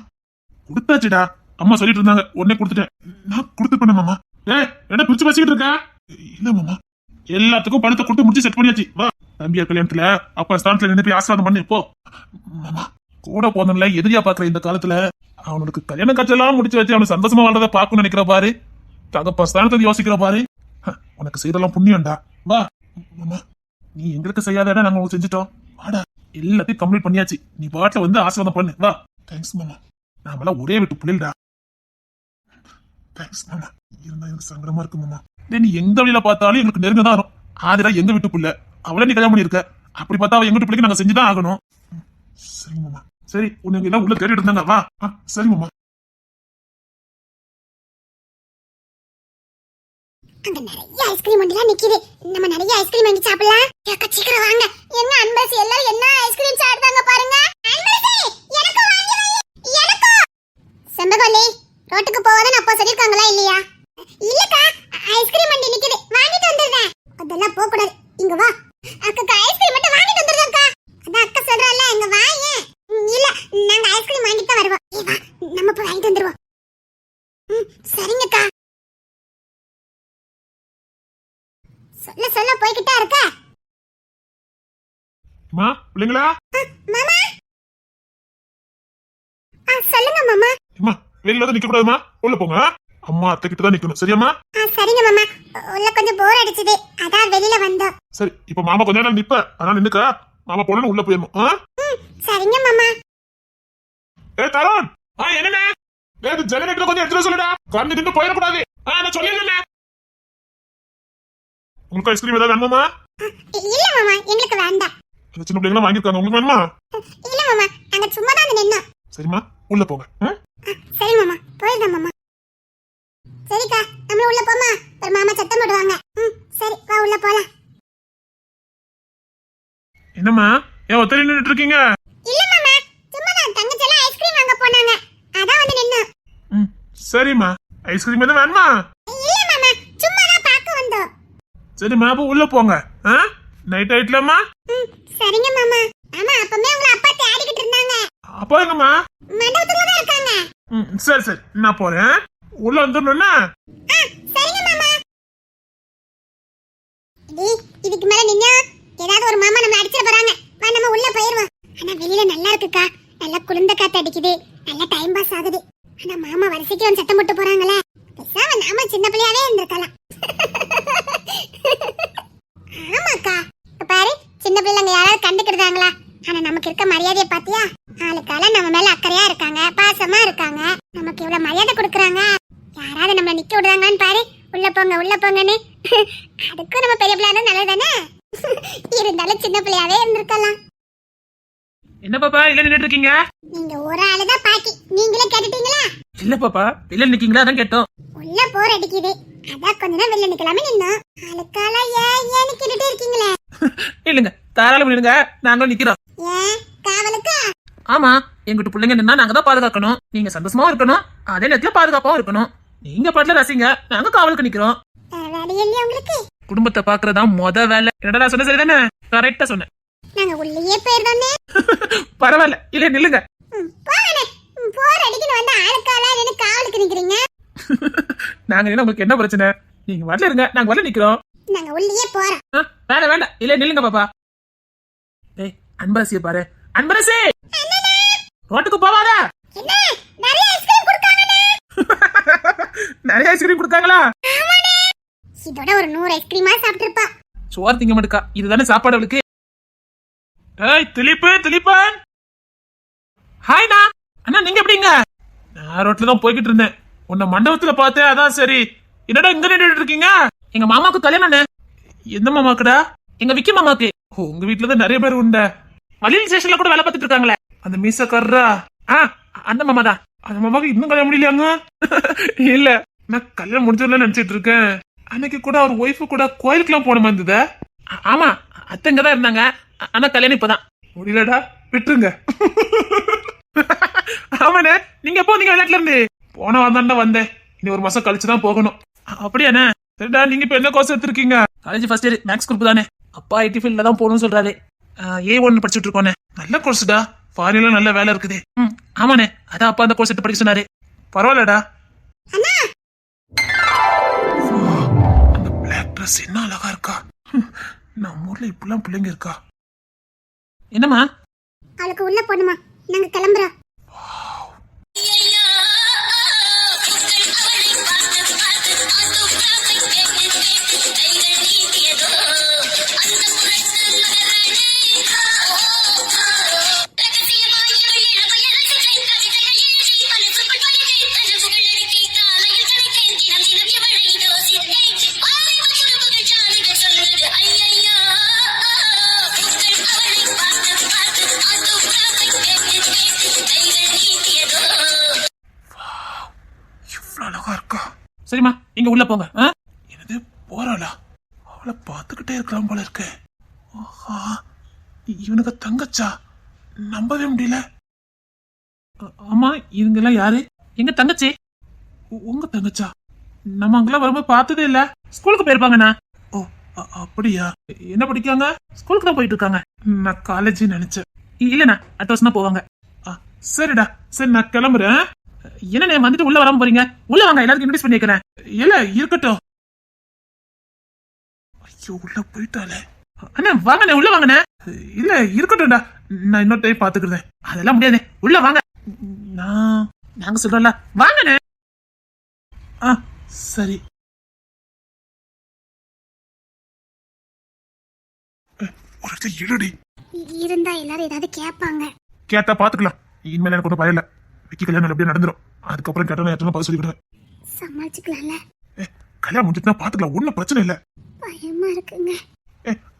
[SPEAKER 2] கொடுத்தாச்சுடா, அம்மா சொல்லிட்டு இருந்தாங்க, உடனே கொடுத்துட்டேன். நான் கொடுத்துப்பேன் மாமா. என்ன பிரிச்சு வச்சுக்கிட்டு இருக்க? இல்ல மாமா, எல்லாத்துக்கும் பணத்தை கொடுத்து முடிச்சு செட் பண்ணியாச்சு. வா, தம்பியா கல்யாணத்துல அப்பா ஸ்தானத்துல நின்று போய் ஆசீர்வாதம் பண்ணி போ. மாமா கூட போனல எதிரியா பாக்குற இந்த காலத்துல அவனுக்கு கல்யாண காட்செல்லாம் முடிச்சு வச்சு அவனுக்கு சந்தோஷமா வாழ்றத பாக்கணும்னு நினைக்கிற பாரு. தகப்பா ஸ்தானத்தை யோசிக்கிற பாரு. உனக்கு செய்யறதெல்லாம் புண்ணியம்டா. வா மாமா, நீ எங்களுக்கு செய்யாதடா, நாங்க உங்களுக்கு செஞ்சுட்டோம். வாடா, எல்லாத்தையும் கம்ப்ளீட் பண்ணியாச்சு, நீ பாட்டில வந்து ஆசீர்வாதம் பண்ணு. வா. தேங்க்ஸ் மாமா, நாமெல்லாம் ஒரே வீட்டு புள்ளிடா. தேங்க்ஸ் மாமா. இருந்தா எனக்கு சங்கடமா இருக்கு மாமா. நீ எந்த வழியில பார்த்தாலும் எங்களுக்கு நெருங்க தான் வரும். ஆதிரா எங்க வீட்டு புள்ள, அவளை நீ கல்யாணம் பண்ணிருக்க. அப்படி பார்த்தா அவ எங்க வீட்டு பிள்ளைக்கு நாங்க செஞ்சுதான் ஆகணும். சரி மாமா. சரி, உனக்கு எல்லாம் உள்ள தேடிட்டு இருந்தாங்க. வா. சரி மாமா.
[SPEAKER 1] அங்க நிறைய ஐஸ்கிரீம் வண்டிலாம் நிக்குது. நம்ம நிறைய ஐஸ்கிரீம் வாங்கி சாப்பிடலாம். ஏக்கா சீக்கிரம் வாங்க. என்ன அன்பரசி எல்லாரும் என்ன ஐஸ்கிரீம் சாப்பிடுறாங்க பாருங்க. அன்பரசி, எனக்கு வாங்கி வை. எனக்கு. செம்பகவல்லி, ரோட்டுக்கு போவாதன்னு அப்பா சொல்லிருக்காங்களா இல்லையா? இல்லக்கா, ஐஸ்கிரீம் வண்டி நிக்குது, வாங்கிட்டு வந்துடுறேன். அதெல்லாம் போக கூடாது, இங்க வா. அக்கா ஐஸ்கிரீம் மட்டும் வாங்கிட்டு வந்துடுறேன்க்கா. அதான் அக்கா சொல்றால, இங்க வா. ஏன் இல்ல, நாங்க ஐஸ்கிரீம் வாங்கிட்டு தான் வருவோம். வா, நம்ம போய் வாங்கிட்டு வந்துருவோம். சரிங்கக்கா. சொல்ல சொல்ல போய்கிட்டா இருக்க.
[SPEAKER 2] அம்மா பிள்ளைங்களா
[SPEAKER 1] மாமா சொல்லுங்க மாமா.
[SPEAKER 2] அம்மா வெளியில தான் நிக்க கூடாதுமா, உள்ள போங்க. அம்மா அத்தை கிட்ட தான் நிக்கணும், சரியாம்மா?
[SPEAKER 1] சரிங்க மாமா. உள்ள கொஞ்சம் போர் அடிச்சுது, அதான் வெளியில வந்தோம்.
[SPEAKER 2] சரி, இப்ப மாமா கொஞ்ச நேரம் நிப்ப, அதனால நின்னுக்க. மாமா போன உள்ள போயிடணும்.
[SPEAKER 1] சரிங்க மாமா.
[SPEAKER 2] தருண், என்னண்ணே ஜெனரேட்டர் கொஞ்சம் எடுத்துட்டு சொல்லுடா, கண்ணு நின்று போயிடக்கூடாது. நான் சொல்லிடுறேன். உங்களுக்கு ஐஸ்கிரீம் ஏதாவது வேணுமா?
[SPEAKER 1] இல்ல மாமா, எங்களுக்கு வேண்டாம்.
[SPEAKER 2] சின்ன பிள்ளைங்களா வாங்கிருக்காங்க, உங்களுக்கு வேணுமா?
[SPEAKER 1] இல்ல மாமா, நாங்க சும்மா தான் நின்னோம்.
[SPEAKER 2] சரிம்மா, உள்ள போங்க.
[SPEAKER 1] சரி மாமா, போயிடலாம் மாமா. சரிக்கா, நம்ம உள்ள போமா, ஒரு மாமா சத்தம் போடுவாங்க. சரி வா, உள்ள போலாம்.
[SPEAKER 2] என்னம்மா ஏன் ஒத்தரி நின்னுட்டு இருக்கீங்க?
[SPEAKER 1] இல்ல மாமா, சும்மா தான் தங்கச்செல்லாம் ஐஸ்கிரீம் வாங்க போனாங்க, அதான் வந்து நின்னோம்.
[SPEAKER 2] சரிம்மா, ஐஸ்கிரீம் எதுவும் வேணுமா?
[SPEAKER 1] இல்ல மாமா, சும்மா தான் பார்க்க வந்தோம்.
[SPEAKER 2] சரிம்மா, அப்ப உள்ள போங்க. நைட் ஆயிட்டலாமா?
[SPEAKER 1] சரிங்க மாமா. ஆமா, அப்பமே உங்க அப்பா தேடிக்கிட்டு இருந்தாங்க.
[SPEAKER 2] அப்போ எங்கம்மா?
[SPEAKER 1] மண்டபத்துல தான் இருக்காங்க.
[SPEAKER 2] சரி சரி, நான் போறேன். உள்ள வந்துடணும்னா?
[SPEAKER 1] சரிங்க மாமா. இதுக்கு மேல நின்னா ஏதாவது ஒரு மாமா நம்ம அடிச்சிட போறாங்க. வா, நம்ம உள்ள போயிருவோம். ஆனா வெளியில நல்லா இருக்குக்கா, நல்லா குளிர்ந்த காத்து அடிக்குது, நல்லா டைம் பாஸ் ஆகுது. ஆனா மாமா வரிசைக்கு வந்து சத்தம் போட்டு போறாங்களே, பேசாம நாம சின்ன பிள்ளையாவே இருந்திருக்கலாம். ஆமாக்கா, பாரு, சின்ன பிள்ளைங்க யாராவது கண்டுக்கிடுறாங்களா? ஆனா நமக்கு இருக்க மரியாதையை பாத்தியா? ஆளுக்கால நம்ம மேல அக்கறையா இருக்காங்க, பாசமா இருக்காங்க, நமக்கு இவ்வளவு மரியாதை கொடுக்கறாங்க. யாராவது நம்மள நிக்க விடுறாங்கன்னு பாரு, உள்ள போங்க உள்ள போங்கன்னு. அதுக்கும் நம்ம பெரிய பிள்ளையா நல்லதானே? இருந்தாலும் சின்ன பிள்ளையாவே இருந்திருக்கலாம்.
[SPEAKER 4] என்ன பாப்பா இல்ல நின்னுட்டு இருக்கீங்க?
[SPEAKER 1] நீங்க ஒரு ஆளுதான் பாக்கி, நீங்களே கேட்டுட்டீங்களா?
[SPEAKER 4] இல்ல பாப்பா, வெளில நிக்கீங்களா அதான் கேட்டோம்.
[SPEAKER 1] உள்ள போர் அடிக்குது, அதான் கொஞ்ச நேரம் வெளில நிக்கலாமே நின்னோம். ஆளுக்கால ஏன்னு கேட்டுட்டே இருக்கீங்களே.
[SPEAKER 4] இல்லங்க, தாராளம் நில்லுங்க, நாங்களும் நிக்கிறோம்.
[SPEAKER 1] ஏன் காவலுக்கா?
[SPEAKER 4] ஆமா, எங்கிட்ட பிள்ளைங்க நின்னா நாங்க தான் பாதுகாக்கணும். நீங்க சந்தோஷமாவும் இருக்கணும், அதே நேரத்துல பாதுகாப்பாவும் இருக்கணும். நீங்க பாட்டுல ரசிங்க, நாங்க காவலுக்கு நிக்கிறோம்.
[SPEAKER 1] வேலை இல்லையா உங்களுக்கு?
[SPEAKER 4] குடும்பத்தை பாக்குறதா மொத வேலை. என்னடா சொன்ன சரிதானே? கரெக்டா சொன்னேன்.
[SPEAKER 1] நாங்க உள்ளேயே போயிருந்தோன்னே.
[SPEAKER 4] பரவாயில்ல, இல்ல நில்லுங்க.
[SPEAKER 1] போகணே, போர் அடிக்கணும் வந்து ஆளுக்கால நின்னு காவலுக்கு நிக்கிறீங்க.
[SPEAKER 4] நாங்க என்ன உங்களுக்கு என்ன பிரச்சனை? நீங்க வரல இருங்க, நாங்க வரல நிக்கிறோம்.
[SPEAKER 1] நாங்க உள்ளேயே போறோம்.
[SPEAKER 4] வேண்டாம் வேண்டாம், இல்ல நில்லுங்க பாப்பா. ஏய் அன்பரசிய பாரு, அன்பரசி ரோட்டுக்கு போவாத.
[SPEAKER 1] என்ன நிறைய ஐஸ்கிரீம் கொடுத்தாங்கனே.
[SPEAKER 4] நிறைய ஐஸ்கிரீம் கொடுத்தாங்களா?
[SPEAKER 1] ஆமாடே, இதோட ஒரு 100 ஐஸ்கிரீமா சாப்பிட்டிருப்பா.
[SPEAKER 4] சோறு திங்க மாட்டுக்கா, இதுதானே சாப்பாடு அவளுக்கு. ஏய் திலீப்பன், ஹாய்ண்ணா. அண்ணா நீங்க எப்படிங்க? நான் ரோட்ல தான் போய்கிட்டு இருந்தேன், உன்னை மண்டபத்துல பார்த்தேன், அதான் சரி. என்னடா இங்க நின்றுட்டு இருக்கீங்க? எங்க மாமாக்கு கல்யாணம் அண்ணே. எந்த மாமாக்குடா? எங்க விக்கி மாமாக்கு. உங்க வீட்டுலதான் நிறைய பேர் உண்ட. மலையில் ஸ்டேஷன்ல கூட வேலை பார்த்துட்டு இருக்காங்களே, அந்த மீசக்காரரா? அந்த மாமா தான். அந்த மாமாக்கு இன்னும் கல்யாணம் முடியலையாங்க? இல்ல, நான் கல்யாணம் முடிஞ்சதுல நினைச்சிட்டு இருக்கேன். அன்னைக்கு கூட அவர் ஒய்ஃபு கூட கோயிலுக்குலாம் போன மாதிரி இருந்தது. ஆமா, அத்தங்கதான் இருந்தாங்க, ஆனா கல்யாணம் இப்பதான் முடியலடா, விட்டுருங்க. ஆமாண்ணே, நீங்க எப்போ நீங்க விளையாட்டுல இருந்து? போன வாந்தாண்டா வந்தேன், இனி ஒரு மாசம் கழிச்சுதான் போகணும். அப்படியாண்ணே? சரிடா, நீங்க இப்ப என்ன கோர்ஸ் எடுத்திருக்கீங்க? College first year, maths group தானே. அப்பா ஐடி ஃபீல்ட்ல தான் போகணும்னு சொல்றாரு. A1 படிச்சுட்டு இருக்கோண்ணே. நல்ல கோர்ஸ்டா, ஃபாரின்ல நல்ல வேலை இருக்குது. ஆமாண்ணே, அதான் அப்பா அந்த கோர்ஸ் எடுத்து படிக்க சொன்னாரு. பரவாயில்லடா. அந்த பிளாக் ட்ரெஸ் என்ன அழகா இருக்கா. நம்ம ஊர்ல இப்பெல்லாம் பிள்ளைங்க இருக்கா? என்னம்மா?
[SPEAKER 1] அவளுக்கு உள்ள போணுமா? நாங்க கிளம்புறோம்.
[SPEAKER 4] அழகா இருக்கா. சரிம்மா, நீங்க உள்ள போங்க. என்னது போறாளா? அவளை பார்த்துக்கிட்டே இருக்கலாம் போல இருக்கு. இவனுக்கு தங்கச்சா? நம்பவே முடியல. ஆமா, இவங்க எல்லாம் யாரு? எங்க தங்கச்சி? உங்க தங்கச்சா? நம்ம அங்கெல்லாம் வரும்போது பார்த்ததே இல்ல. ஸ்கூலுக்கு போயிருப்பாங்கண்ணா. ஓ அப்படியா? என்ன படிக்காங்க? ஸ்கூலுக்கு தான் போயிட்டு இருக்காங்க. நான் காலேஜ் நினைச்சேன். இல்லண்ணா, அடுத்த வருஷம் தான் போவாங்க. சரிடா, சரி நான் கிளம்புறேன். என்ன வந்துட்டு உள்ள வராம போறீங்க? உள்ள வாங்க, எல்லாருக்கும் இன்ட்ரோடியூஸ் பண்ணி வைக்கிறேன். இல்ல இருக்கட்டும்.
[SPEAKER 2] ஐயோ உள்ள போயிட்டாலே.
[SPEAKER 4] அண்ணா வாங்கண்ணே உள்ள வாங்கண்ணே. இல்ல இருக்கட்டும்டா, நான் இன்னொரு டைம் பாத்துக்கிறேன். அதெல்லாம் முடியாது, உள்ள வாங்க. நாங்க சொல்றோம்ல, வாங்கண்ணே. சரி.
[SPEAKER 2] ஒரு இடத்துல இருடி.
[SPEAKER 1] இருந்தா எல்லாரும் ஏதாவது கேட்பாங்க.
[SPEAKER 2] கேட்டா பாத்துக்கலாம். இனிமேல் எனக்கு ஒன்றும் பயம் இல்ல. விக்கி கல்யாணம் நல்லபடியா நடந்துரும். அதுக்கப்புறம் கேட்டா எத்தனை பதில் சொல்லிவிடுவேன்.
[SPEAKER 1] சமாளிச்சுக்கலாம்ல.
[SPEAKER 2] கல்யாணம் முடிஞ்சுட்டுனா பாத்துக்கலாம், ஒன்னும் பிரச்சனை இல்ல.
[SPEAKER 1] பயமா இருக்குங்க.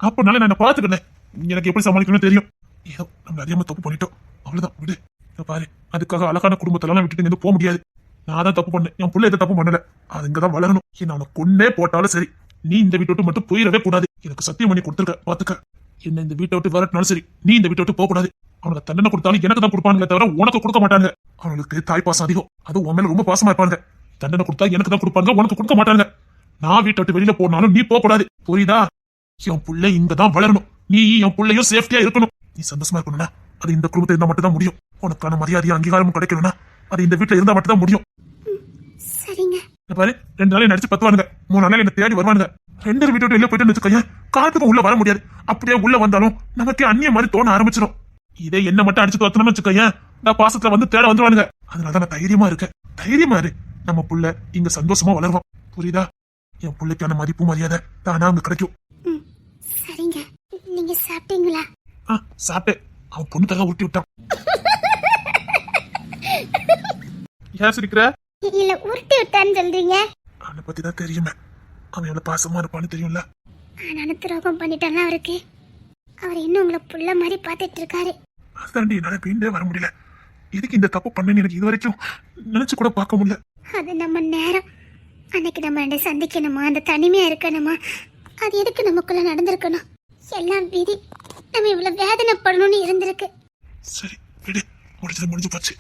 [SPEAKER 2] அப்பனால நான் பாத்துக்கிறேன். எனக்கு எப்படி சமாளிக்கணும்னு தெரியும். ஏதோ நம்ம அதிகமா தப்பு பண்ணிட்டோம், அவ்வளவுதான் விடு. இங்க பாரு, அதுக்காக அழகான குடும்பத்தெல்லாம் விட்டுட்டு இங்க போக முடியாது. நான் தான் தப்பு பண்ணேன், என் புள்ள எதை தப்பு பண்ணல. அது இங்கதான் வளரணும். என்ன அவனை கொன்னே போட்டாலும் சரி, நீ இந்த வீட்டை விட்டு மட்டும் போயிடவே கூடாது. எனக்கு சத்தியம் பண்ணி கொடுத்துருக்க, பாத்துக்க. என்ன இந்த வீட்டை விட்டு வரட்டினாலும் சரி, நீ இந்த வீட்டை விட்டு போக கூடாது. அவனுக்கு தண்டனை கொடுத்தாலும் எனக்கு தான் கொடுப்பானுங்களே தவிர உனக்கு கொடுக்க மாட்டாங்க. அவனுக்கு தாய் பாசம் அதிகம், அது உன் மேல ரொம்ப பாசமா இருப்பாங்க. தண்டனை கொடுத்தா எனக்கு தான் கொடுப்பாங்க, உனக்கு கொடுக்க மாட்டாங்க. நான் வீட்டை விட்டு வெளியில போனாலும் நீ போக கூடாது, புரியுதா? என் புள்ள இங்கதான் வளரணும், நீ என் புள்ளையும் சேஃப்டியா இருக்கணும். நீ சந்தோஷமா இருக்கணும்னா அது இந்த குடும்பத்தை இருந்தா மட்டும் தான் முடியும். உனக்கான மரியாதையும் அங்கீகாரமும் கிடைக்கணும்னா அது இந்த வீட்டுல இருந்தா மட்டும் தான் முடியும்.
[SPEAKER 1] சரிங்க.
[SPEAKER 2] பாரு, 2 நாளைக்கு நடிச்சு பத்துவானுங்க, 3 நாளைக்கு என்ன தேடி வருவானுங்க. 2 வீட்டு விட்டு வெளியே போயிட்டு வச்சுக்கோங்க, காலத்துக்கும் உள்ள வர முடியாது. அப்படியே உள்ள வந்தாலும் நமக்கு அந்நிய மாதிரி தோண ஆரம்பிச்சிடும். இதே என்ன மட்டும் அடிச்சு தோத்தணும்னு வச்சுக்கோங்க, நான் பாசத்துல வந்து தேட வந்துருவானுங்க. அதனாலதான் நான் தைரியமா இருக்கேன். தைரியமா இரு, நம்ம புள்ள இங்க சந்தோஷமா வளருவான், புரியுதா? என் புள்ளைக்கான மதிப்பு மரியாதை தானா அங்க கிடைக்கும்.
[SPEAKER 1] சரிங்க. நீங்க சாப்பிட்டீங்களா?
[SPEAKER 2] சாப்பிட்டேன். அவன் பொண்ணுக்காக ஊட்டி விட்டான். ஏன் சிரிக்கிற?
[SPEAKER 1] இல்ல உருட்டி விட்டான்னு சொல்றீங்க.
[SPEAKER 2] அவனை பத்தி தான் தெரியுமே, அவன் எவ்வளவு பாசமா இருப்பான்னு தெரியும்ல.
[SPEAKER 1] ஆனாலும் துரோகம் பண்ணிட்டானா அவருக்கு? அவர் இன்னும் உங்களை புள்ள மாதிரி பாத்துட்டு இருக்காரு.
[SPEAKER 2] அதுதாண்டி என்னால வீண்டே வர முடியல. எதுக்கு இந்த தப்பு பண்ணேன்னு எனக்கு இது வரைக்கும் நினைச்சு கூட பார்க்க முடியல.
[SPEAKER 1] அது நம்ம நேரம். அன்னைக்கு நம்ம 2 சந்திக்கணுமா, அந்த தனிமையா இருக்கணுமா, அது எதுக்கு நமக்குள்ள நடந்திருக்கணும்? எல்லாம் விதி. நம்ம இவ்வளவு வேதனைப்படணும்னு இருந்திருக்கு.
[SPEAKER 2] சரி விடு, முடிஞ்சு போச்சு.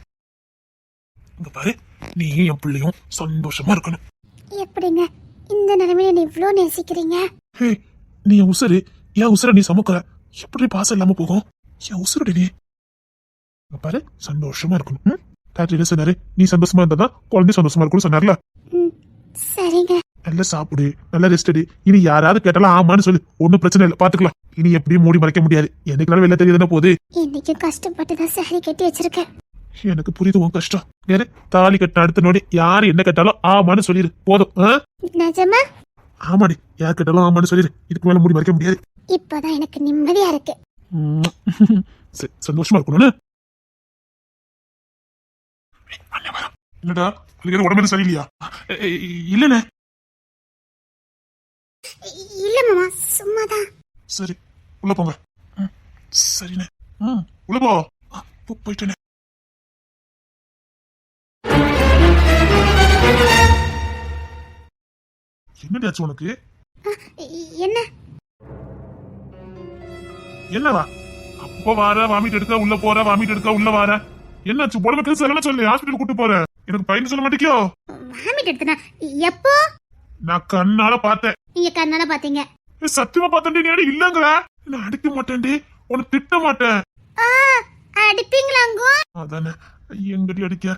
[SPEAKER 2] இங்க பாரு, நீ என் பிள்ளையும் சந்தோஷமா இருக்கணும்.
[SPEAKER 1] எப்படிங்க இந்த நிலைமையில நீ இவ்ளோ நேசிக்கிறீங்க?
[SPEAKER 2] ஹே, நீ என் உசுரு, என் உசுர நீ சமக்குற. எப்படி பாசம் இல்லாம போகும்? என் உசுருடி நீ. இங்க பாரு, சந்தோஷமா இருக்கணும். டாக்டர் என்ன சொன்னாரு? நீ சந்தோஷமா இருந்தாதான் குழந்தை சந்தோஷமா இருக்கணும் சொன்னார்ல.
[SPEAKER 1] சரிங்க.
[SPEAKER 2] நல்லா சாப்பிடு, நல்லா ரெஸ்ட் எடு. இனி யாராவது கேட்டாலும் ஆமான்னு சொல்லு, ஒன்னும் பிரச்சனை இல்லை, பாத்துக்கலாம். இனி எப்படியும் மூடி மறைக்க முடியாது. என்னைக்குனாலும் வெளில தெரியுதுன்னா போகுது.
[SPEAKER 1] இன்னைக்கு கஷ்டப்பட்டு தான் சாரி கட்டி வச்சிருக்கேன்.
[SPEAKER 2] எனக்கு புரியுது உன் கஷ்டம். வேற தாலி கட்டின அடுத்த நோடி யாரு என்ன கேட்டாலும் ஆமான்னு சொல்லிடு, போதும்.
[SPEAKER 1] நிஜமா?
[SPEAKER 2] ஆமாடி, யார் கேட்டாலும் ஆமான்னு சொல்லிடு. இதுக்கு மேல மூடி மறைக்க முடியாது.
[SPEAKER 1] இப்பதான் எனக்கு நிம்மதியா இருக்கு.
[SPEAKER 2] சரி, சந்தோஷமா இருக்கணும்னு. என்னடா, உடம்பு சரியில்லையா? இல்லண்ணே.
[SPEAKER 1] இல்ல மாமா, சும்மாதான்.
[SPEAKER 2] சரி, உள்ள போங்க. சரிண்ணே. உள்ள போ. போயிட்டேனே. என்னடாச்சு உனக்கு?
[SPEAKER 1] என்ன?
[SPEAKER 2] என்னவா? அப்ப வார வாமிட் எடுக்க உள்ள போற, வாமிட் எடுக்க உள்ள வார. என்னாச்சு? உடம்புக்கு சரியில்லைன்னு சொல்லி ஹாஸ்பிட்டல் கூட்டு போறேன். எனக்கு பையன் சொல்ல மாட்டேங்கியோ?
[SPEAKER 1] வாமிட் எடுத்தனா? எப்போ?
[SPEAKER 2] நான் கண்ணால பார்த்தேன்.
[SPEAKER 1] நீங்க கண்ணால பாத்தீங்க?
[SPEAKER 2] சத்தியமா பார்த்தேன். நீ இல்லங்கிற? நான் அடிக்க மாட்டேன்டி, உன்னை திட்ட மாட்டேன்.
[SPEAKER 1] அடிப்பீங்களாங்கோ?
[SPEAKER 2] அதானே, எங்கடி அடிக்க?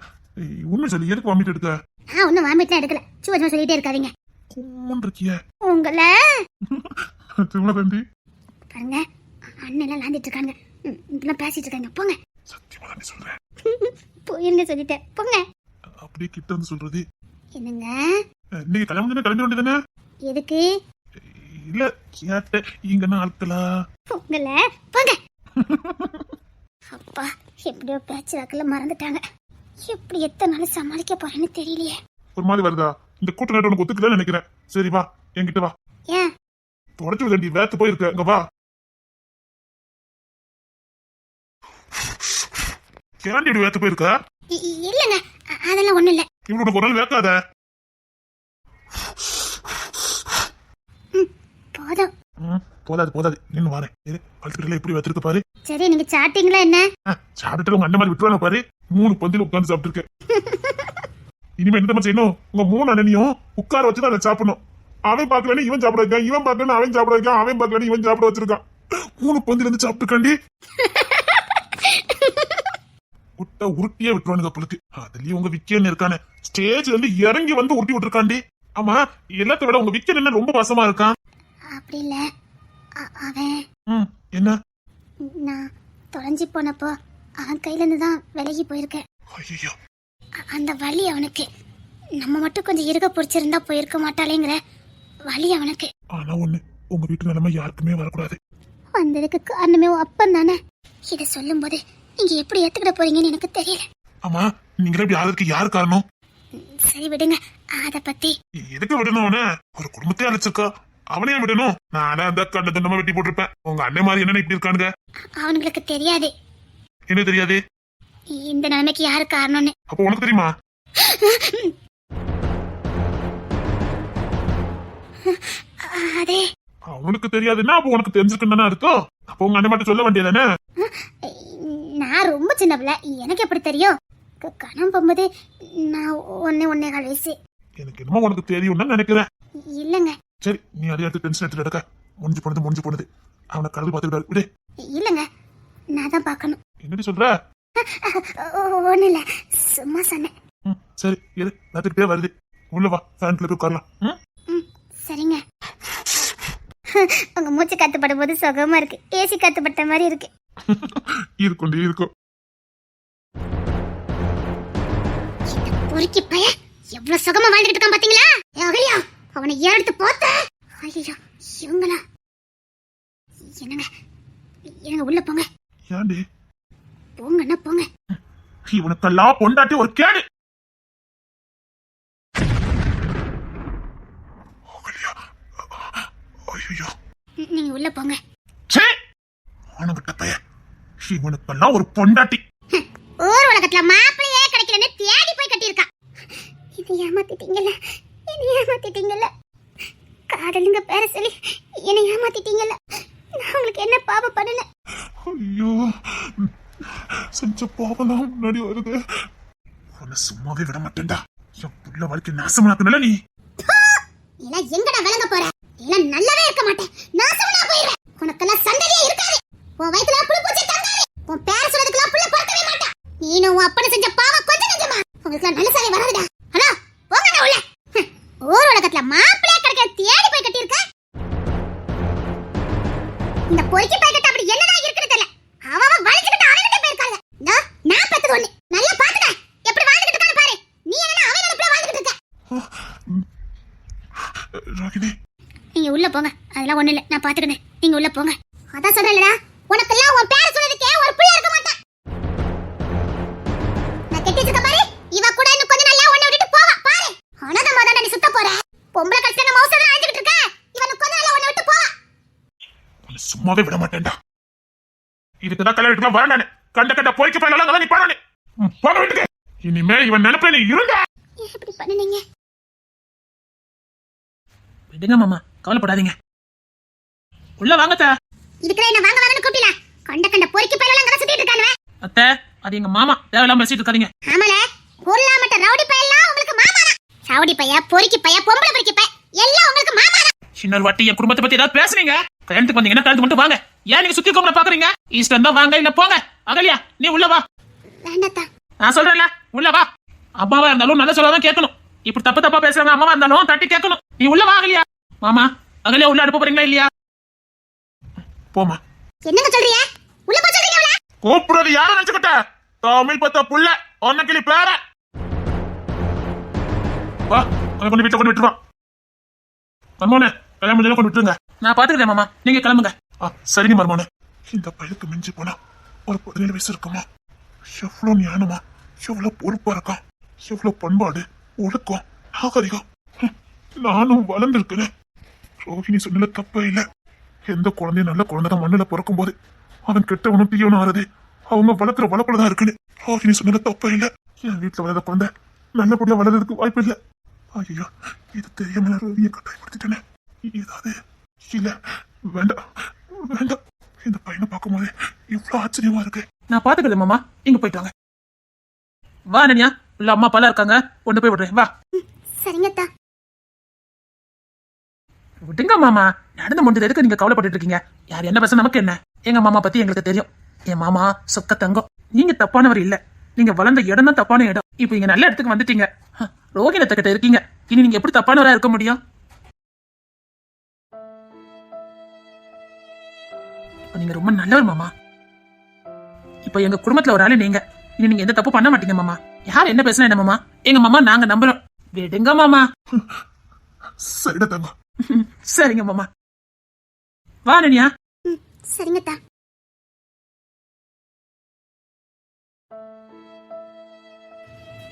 [SPEAKER 2] உண்மை சொல்லி, எதுக்கு வாமிட் எடுக்க?
[SPEAKER 1] ஒன்னும் வாமிட்லாம் எடுக்கல, சும்மா சொல்லிட்டே இருக்காதீங்க.
[SPEAKER 2] கும்மன் இருக்கிய
[SPEAKER 1] உங்களை
[SPEAKER 2] திருமணி
[SPEAKER 1] பாருங்க, அண்ணன் எல்லாம் விளாண்டுட்டு இருக்காங்க, இப்பெல்லாம் பேசிட்டு இருக்காங்க. போங்க.
[SPEAKER 2] சத்தியமா தான் சொல்றேன்.
[SPEAKER 1] போயிருங்க சொல்லிட்டேன், போங்க.
[SPEAKER 2] அப்படியே கிட்ட வந்து சொல்றது
[SPEAKER 1] என்னங்க?
[SPEAKER 2] நீங்க கல்யாணம் தானே, கிளம்பி வேண்டியதானே?
[SPEAKER 1] எதுக்கு?
[SPEAKER 2] இல்ல கேட்ட, இங்க ஆட்களா?
[SPEAKER 1] உங்களை போங்க. அப்பா, எப்படியோ பேச்சு வாக்கல மறந்துட்டாங்க. எப்படி எத்தனை நாள் சமாளிக்க போறேன்னு தெரியலையே.
[SPEAKER 2] ஒரு மாதிரி வருதா? இந்த கூட்ட நேரம் உனக்கு ஒத்துக்கலன்னு நினைக்கிறேன். சரி வா, என்கிட்ட வா.
[SPEAKER 1] ஏன்?
[SPEAKER 2] தொடச்சு விதண்டி, வேத்து போயிருக்க. இங்க வா. கேண்டி வேத்து போயிருக்க?
[SPEAKER 1] இல்லங்க, அதெல்லாம் ஒண்ணும் இல்ல.
[SPEAKER 2] இவனோட ஒரு நாள் வேக்காத.
[SPEAKER 1] போதும்.
[SPEAKER 2] போதாது நின்னு வாரேன். கழுத்துக்கிட்ட எப்படி வேத்திருக்க பாரு.
[SPEAKER 1] சரி, நீங்க சாப்பிட்டீங்களா என்ன?
[SPEAKER 2] சாப்பிட்டுட்டு உங்க அண்ணன் மாதிரி விட்டுருவான பாரு. 3 பந்தில உட்கார்ந்து சாப்பிட்டுருக்கேன். இனிமே என்ன செய்யணும்? உங்க 3 அண்ணனையும் உட்கார வச்சுதான் அதை சாப்பிடணும். அவன் பாக்கலன்னு இவன் சாப்பிட வைக்கான், இவன் பாக்கலன்னு அவன் சாப்பிட வைக்கான், அவன் பாக்கலன்னு இவன் சாப்பிட வச்சிருக்கான். 3 பந்தில இருந்து சாப்பிட்டுக்காண்டி விட்டா உருட்டியே விட்டுருவானுங்க புளுக்கு. அதுலயும் உங்க விக்கேன்னு இருக்கானே, ஸ்டேஜ்ல இருந்து இறங்கி வந்து உருட்டி விட்டுருக்காண்டி. ஆமா, எல்லாத்த விட உங்க விக்கன் என்ன ரொம்ப பாசமா இருக்கான்.
[SPEAKER 1] அப்படி இல்ல அவன்
[SPEAKER 2] ம், என்ன?
[SPEAKER 1] நான் தொலைஞ்சு போனப்போ அவன் கையில இருந்து தான் விலகி போயிருக்கேன்.
[SPEAKER 2] ஐயோ,
[SPEAKER 1] அந்த வலி அவனுக்கு நம்ம மட்டும் கொஞ்சம் இருக பிடிச்சிருந்தா போயிருக்க மாட்டாளேங்கிற வலி அவனுக்கு.
[SPEAKER 2] ஆனா ஒண்ணு, உங்க வீட்டு நிலைமை யாருக்குமே வரக்கூடாது.
[SPEAKER 1] வந்ததுக்கு காரணமே அப்பன் தானே. இதை சொல்லும் போது நீங்க எப்படி ஏத்துக்கிட போறீங்கன்னு எனக்கு தெரியல.
[SPEAKER 2] ஆமா, நீங்களே இப்படி ஆளுக்கு யார் காரணம்?
[SPEAKER 1] சரி விடுங்க, அத பத்தி.
[SPEAKER 2] எதுக்கு விடணும் அவன? ஒரு குடும்பத்தையே அழைச்சிருக்கா, அவனையே விடணும். நானே அந்த கண்ட துண்டமா வெட்டி போட்டிருப்பேன். உங்க அண்ணன் மாதிரி என்ன இப்படி இருக்கானுங்க?
[SPEAKER 1] அவனுங்களுக்கு தெரியாது
[SPEAKER 2] என்ன தெரியாது?
[SPEAKER 1] இந்த நிலைமைக்கு யாரு காரணம்னு.
[SPEAKER 2] அப்ப உனக்கு தெரியுமா?
[SPEAKER 1] அதே
[SPEAKER 2] அவனுக்கு தெரியாதுன்னா அப்ப உனக்கு தெரிஞ்சிருக்குன்னு அர்த்தம். அப்ப உங்க அண்ணன் மட்டும் சொல்ல வேண்டியதானே?
[SPEAKER 1] நான் ரொம்ப சின்ன பிள்ளை, எனக்கு எப்படி தெரியும்? கணம் போகும்போது நான் 1.25 வயசு.
[SPEAKER 2] எனக்கு என்னமோ உனக்கு தெரியும்னு நினைக்கிறேன்.
[SPEAKER 1] இல்லங்க
[SPEAKER 2] சரி, நீ அதை எடுத்து டென்ஷன் எடுத்து எடுக்க. முடிஞ்சு போனது. அவனை கடல் பார்த்துக்கிட்டாரு விடு.
[SPEAKER 1] இல்லங்க, நான் தான் பார்க்கணும்.
[SPEAKER 2] என்னடி சொல்ற?
[SPEAKER 1] ஒண்ணு இல்ல, சும்மா சொன்னேன்.
[SPEAKER 2] ம், சரி இரு, பார்த்துக்கிட்டே வருது. உள்ள வா, ஃபேன்ல போய் உட்காரலாம்.
[SPEAKER 1] சரிங்க. உங்க மூச்சு கத்துப்படும் போது சுகமா இருக்கு, ஏசி கத்துப்பட்ட மாதிரி இருக்கு.
[SPEAKER 2] இருக்கும்.
[SPEAKER 1] பொறுக்கி பைய எவ்வளவு சுகமா வாழ்ந்துட்டு இருக்கான் பாத்தீங்களா? அகலியா, அவனை எடுத்து போத்த. ஐயோ, இவங்களா? என்னங்க உள்ள போங்க.
[SPEAKER 2] ஏண்டி?
[SPEAKER 1] போங்கன்னா போங்க.
[SPEAKER 2] இவனுக்கெல்லாம் பொண்டாட்டி ஒரு கேடு. ஐயோ,
[SPEAKER 1] நீங்க உள்ள போங்க.
[SPEAKER 2] சே, அவனுக்கிட்ட பைய இவனுக்கெல்லாம் ஒரு பொண்டாட்டி.
[SPEAKER 1] ஊர் உலகத்துல மாப்பிள்ளையே கிடைக்கலன்னு தேடி போய் கட்டியிருக்கான். என்னை ஏமாத்திட்டீங்கல்ல. காதலுங்க பேர சொல்லி என்னை ஏமாத்திட்டீங்கல்ல. நான் உங்களுக்கு என்ன பாவம் பண்ணல?
[SPEAKER 2] ஐயோ, செஞ்ச பாவம்லாம் முன்னாடி வருது. உன்னை சும்மாவே விட மாட்டேன்டா. என் புள்ள வாழ்க்கை நாசமாக்குனல நீ.
[SPEAKER 1] இல்ல எங்கடா விளங்க போற? இல்ல நல்லாவே இருக்க மாட்டேன், நாசமா போயிடுவேன். உனக்கெல்லாம் சந்ததியே இருக்காது. உன் வயித்துல புழு பூச்சி தங்காது. உன் பேர சொல்றதுக்குலாம் புள்ள பொறுக்கவே மாட்டா. நீனும் உன் அப்பனை செஞ்ச பாவம் கொஞ்சம் நெஞ்சமா. உங்களுக்கு நல்ல சாவி வராதுடா. ஹலோ, போங்கடா உள்ள. ஊர் உலகத்துல மாப்பிள்ளையே கிடைக்க தேடி போய் கட்டியிருக்க. இந்த பொறுக்கி பாக்கெட் அப்படி என்னதான் இருக்குன்னு தெரியல. அவன் வலிச்சுக்கிட்டு அவன்கிட்ட போயிருக்காங்க. நான் பெத்தது ஒண்ணு. நல்லா பாத்துக்க, எப்படி வாழ்ந்துட்டு இருக்கான்னு பாரு. நீ என்ன அவன் நினைப்புல வாழ்ந்துட்டு இருக்க?
[SPEAKER 2] ராகினி,
[SPEAKER 1] நீங்க உள்ள போங்க, அதெல்லாம் ஒண்ணு இல்ல, நான் பாத்துக்கிறேன். நீங்க உள்ள போங்க. அதான் சொல்றேன்லடா, உனக்கெல்லாம் உன் பேர சொல்றதுக்கே ஒரு பிள்ளை இருக்க மாட்டான். நான் கெட்டி இருக்க பாரு, இவ கூட இன்னும் கொஞ்ச நாள்ல உன்னை விட்டுட்டு போவா பாரு. அனாத மாதான நீ சுத்த போற. பொம்பளை கஷ்டம் நம்ம மௌசம் ஆஞ்சிட்டு இருக்க. இவன் கொஞ்ச நாள்ல உன்னை விட்டு போவா.
[SPEAKER 2] உன்னை சும்மாவே விட மாட்டேன்டா. இதுக்குதான் கல்யாணத்துக்குலாம் வர நானு. கண்ட போய்க்கு போயலாம் நீ பாடானே. போக வீட்டுக்கு. இனிமே இவன் நினைப்ப நீ இருந்த.
[SPEAKER 1] இப்படி பண்ணுனீங்க?
[SPEAKER 4] விடுங்க மாமா, கவலைப்படாதீங்க. உள்ள வாங்க அத்தை.
[SPEAKER 1] இதுக்குள்ள என்ன வாங்க வாங்கன்னு கூப்பிடல. கண்ட பொறுக்கி பையலாம் கரை சுத்திட்டு இருக்கானுவே.
[SPEAKER 4] அத்தை, அது எங்க மாமா, தேவையில்லாம பேசிட்டு இருக்காதீங்க.
[SPEAKER 1] ஆமால, ஊர்லாமட்ட ரவுடி பையலாம் உங்களுக்கு மாமாடா. ரவுடி பைய, பொறுக்கி பைய, பொம்பளை பொறுக்கி பைய எல்லாம் உங்களுக்கு மாமாடா.
[SPEAKER 4] இன்னொரு வாட்டி என் குடும்பத்தை பத்தி ஏதாவது பேசுறீங்க, கல்யாணத்துக்கு வந்தீங்கன்னா கல்யாணத்துக்கு மட்டும் வாங்க. ஏன் நீங்க சுத்தி கோமல பாக்குறீங்க? ஈஸ்டர் தான் வாங்க, இல்ல போங்க. அகலியா, நீ உள்ள வா.
[SPEAKER 1] வேண்டாத்தா.
[SPEAKER 4] நான் சொல்றேன்ல, உள்ள வா. அம்மாவா இருந்தாலும் நல்ல சொல்லாதான் கேட்கணும். இப்படி தப்பா பேசுறாங்க அம்மாவா இருந்தாலும் தட்டி கேட்கணும். நீ உள்ள வா அகலியா. மாமா, அகலியா உள்ள அனுப்ப போறீங்களா இல்லையா?
[SPEAKER 2] போமா.
[SPEAKER 1] என்னங்க சொல்றீங்க? உள்ள போ சொல்றீங்களா?
[SPEAKER 2] கூப்பிடுறது யார நினைச்சுக்கிட்ட? தமிழ் பத்த புள்ள ஒன்னக்கிளி பேர. வா, அதை கொண்டு வீட்டுல கொண்டு விட்டுருவா. மர்மோனே, கல்யாணம் முடிஞ்சா கொண்டு விட்டுருங்க.
[SPEAKER 4] நான் பாத்துக்கிறேன் மாமா, நீங்க கிளம்புங்க.
[SPEAKER 2] சரிங்க மர்மோனே. இந்த பையனுக்கு மிஞ்சி போனா ஒரு 17 வயசு இருக்குமா? எவ்வளவு ஞானமா, எவ்வளவு பொறுப்பா இருக்கான், எவ்வளவு பண்பாடு, ஒழுக்கம், நாகரிகம். நானும் வளர்ந்துருக்கேன். ரோஹிணி சொன்னல தப்பே இல்ல. எந்த குழந்தையும் நல்ல குழந்தை மண்ணுல பிறக்கும் போது அவன் கெட்டவனும் தீயவனும் ஆறுது அவங்க வளர்க்குற வளர்ப்புலதான் இருக்குன்னு ரோஹிணி சொன்னல தப்பே இல்ல. என் வீட்டுல வளர்ந்த குழந்தை நல்லபடியா வளர்றதுக்கு வாய்ப்பு இல்ல. ஐயோ, இது தெரியாம நான் ரோஹிணியை கட்டாயப்படுத்திட்டேனே. ஏதாவது இல்ல, வேண்டாம். இந்த பையனை பார்க்கும் போது இவ்வளவு ஆச்சரியமா இருக்கு.
[SPEAKER 4] நான் பாத்துக்கிறேன் மாமா, நீங்க போயிட்டு வாங்க. வா நனியா, உள்ள அம்மா அப்பா இருக்காங்க, கொண்டு போய் விடுறேன். வா.
[SPEAKER 1] சரிங்கத்தா.
[SPEAKER 4] விடுங்க மாமா, நடந்து முடிஞ்சது எதுக்கு நீங்க கவலைப்பட்டு இருக்கீங்க? யார் என்ன பேச நமக்கு என்ன? எங்க மாமா பத்தி எங்களுக்கு தெரியும். என் மாமா சொக்க தங்கம். நீங்க தப்பானவர் இல்ல, நீங்க வளர்ந்த இடம் தான் தப்பான இடம். இப்ப இங்க நல்ல இடத்துக்கு வந்துட்டீங்க. ரோகிணத்தை கிட்ட இருக்கீங்க, இனி நீங்க எப்படி தப்பானவரா இருக்க முடியும்? நீங்க ரொம்ப நல்லவர் மாமா. இப்ப எங்க குடும்பத்துல ஒரு ஆளு நீங்க. இனி நீங்க எந்த தப்பு பண்ண மாட்டீங்க மாமா. யார் என்ன பேசினா என்ன மாமா, எங்க மாமா நாங்க நம்புறோம். விடுங்க மாமா.
[SPEAKER 2] சரிடா தங்கம்.
[SPEAKER 4] சரிங்க மாமா. வா அனன்யா.
[SPEAKER 1] சரிங்கத்தா.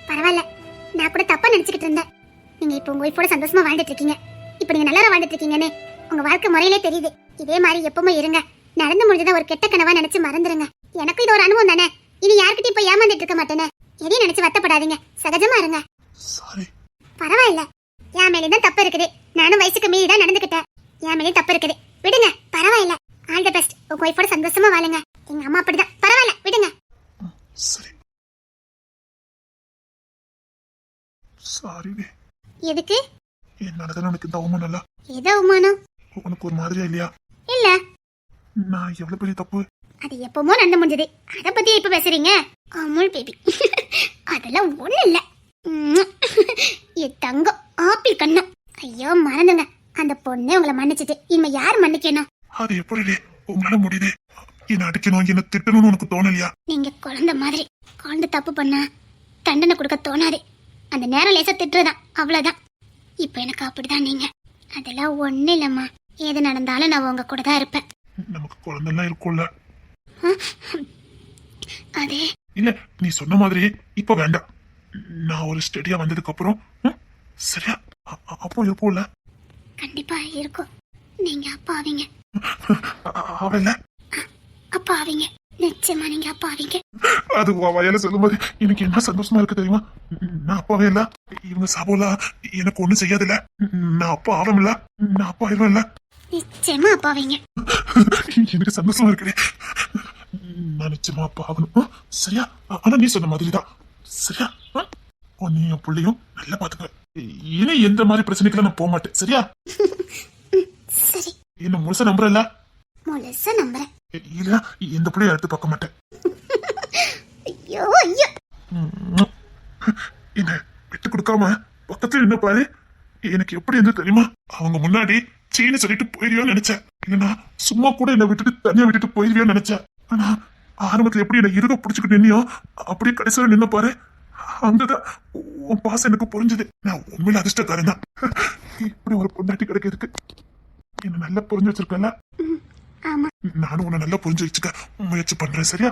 [SPEAKER 1] பரவாயில்ல, நான் கூட தப்பா நினைச்சுக்கிட்டு இருந்தேன். நீங்க இப்ப உங்க ஒய்ஃபோட சந்தோஷமா வாழ்ந்துட்டு இருக்கீங்க. இப்ப நீங்க நல்லா வாழ்ந்துட்டு இருக்கீங்கன்னு உங்க வாழ்க்கை முறையிலே தெரியுது. இதே மாதிரி எப்பவுமே இருங்க. நடந்து முடிஞ்சதா ஒரு கெட்ட கனவா நினைச்சு மறந்துருங்க. எனக்கும் இது ஒரு அனுபவம் தானே. இனி யார்கிட்டயும் போய் ஏமாந்துட்டு இருக்க மாட்டேனே. எதையும் நினைச்சு வருத்தப்படாதீங்க, சகஜமா இருங்க.
[SPEAKER 2] சாரி.
[SPEAKER 1] பரவாயில்ல, என் மேலே தான் தப்பு இருக்குது. நானும் வயசுக்கு மீறி தான் நடந்துக்கிட்டேன். என் மேலே தப்பு இருக்குது, விடுங்க. பரவாயில்ல. All the best. உங்க ஒய்ஃபோட சந்தோஷமா வாழுங்க. எங்க அம்மா அப்படிதான். பரவாயில்ல, விடுங்க.
[SPEAKER 2] சரி. சாரி.
[SPEAKER 1] எதுக்கு?
[SPEAKER 2] என்னாலதான் உனக்கு இந்த அவமானம் இல்ல.
[SPEAKER 1] எது அவமானம்?
[SPEAKER 2] உனக்கு ஒரு மாதிரியா இல்லையா?
[SPEAKER 1] இல்ல,
[SPEAKER 2] நான் எவ்வளவு பெரிய தப்பு.
[SPEAKER 1] அது எப்பவுமோ நடந்து முடிஞ்சது. அத பத்தி இப்ப பேசுறீங்க? அமுல் பேபி, அதெல்லாம் ஒண்ணு இல்ல. என் தங்கம் ஆப்பிள் கண்ணம். ஐயோ மறந்துங்க. அந்த பொண்ணு உங்களை மன்னிச்சிட்டு இனிமே யார் மன்னிக்கணும்?
[SPEAKER 2] அது எப்படி உங்களால முடியுது? என்ன அடிக்கணும், என்ன திட்டணும்னு உனக்கு தோணலையா?
[SPEAKER 1] நீங்க குழந்தை மாதிரி. குழந்தை தப்பு பண்ணா தண்டனை கொடுக்க தோணாது. அந்த நேரம் லேசா திட்டுறதான், அவ்வளவுதான். இப்ப எனக்கு அப்படிதான் நீங்க. அதெல்லாம் ஒண்ணு இல்லம்மா. எது நடந்தாலும் நான் உங்க கூட தான் இருப்பேன்.
[SPEAKER 2] நமக்கு குழந்தைலாம் இருக்கும்ல.
[SPEAKER 1] அதே
[SPEAKER 2] இல்ல, நீ சொன்ன மாதிரி இப்ப வேண்டாம். நான் ஒரு ஸ்டடியா வந்ததுக்கு அப்புறம் சரியா அப்போ இருப்போம்ல.
[SPEAKER 1] கண்டிப்பா இருக்கும். நீங்க அப்பா ஆவீங்க.
[SPEAKER 2] அவல
[SPEAKER 1] அப்பா ஆவீங்க. நிச்சயமா நீங்க அப்பா ஆவீங்க.
[SPEAKER 2] அது வயல சொல்லும் போது எனக்கு என்ன சந்தோஷமா இருக்கு தெரியுமா? நான் அப்பாவே இல்ல. இவங்க சாபோலா எனக்கு ஒண்ணும் செய்யாதுல்ல. நான் அப்பா ஆவமில்ல. நான் அப்பா ஆயிடுவேன்ல.
[SPEAKER 1] நிச்சயமா அப்பா ஆவீங்க.
[SPEAKER 2] எனக்கு சந்தோஷமா இருக்கு. நான் நிச்சயமா அப்பா ஆகணும். சரியா? ஆனா நீ சொன்ன மாதிரிதான். சரியா? உன்னையும் பிள்ளையும் நல்லா பாத்துக்க. இனி எந்த மாதிரி பிரச்சனைக்குள்ள நான் போக மாட்டேன். சரியா?
[SPEAKER 1] சரி.
[SPEAKER 2] என்ன முழுசா நம்புறல?
[SPEAKER 1] முழுசா நம்புறேன்.
[SPEAKER 2] இல்ல, இந்த பிள்ளைய எடுத்து பார்க்க மாட்டேன்.
[SPEAKER 1] ஐயோ ஐயோ.
[SPEAKER 2] என்ன விட்டு கொடுக்காம பக்கத்துல என்ன பாரு. எனக்கு எப்படி இருந்து தெரியுமா? அவங்க முன்னாடி சீனு சொல்லிட்டு போயிருவியோன்னு நினைச்சேன். இல்லனா சும்மா கூட என்ன விட்டுட்டு தனியா விட்டுட்டு போயிருவியோன்னு நினைச்சேன். ஆனா ஆரம்பத்துல எப்படி என்ன இருக புடிச்சுக்கிட்டு நின்னியோ அப்படியே கடைசியில நின்ன பாரு. அங்கதான் உன் பாசம் எனக்கு புரிஞ்சுது. நான் உண்மையில அதிர்ஷ்டக்காரன் தான். இப்படி ஒரு பொண்டாட்டி கிடைக்கிறதுக்கு என்ன நல்லா புரிஞ்சு வச்சிருக்கல.
[SPEAKER 1] ஆமா,
[SPEAKER 2] நானும் உன்னை நல்லா புரிஞ்சு வச்சுக்க முயற்சி பண்றேன். சரியா?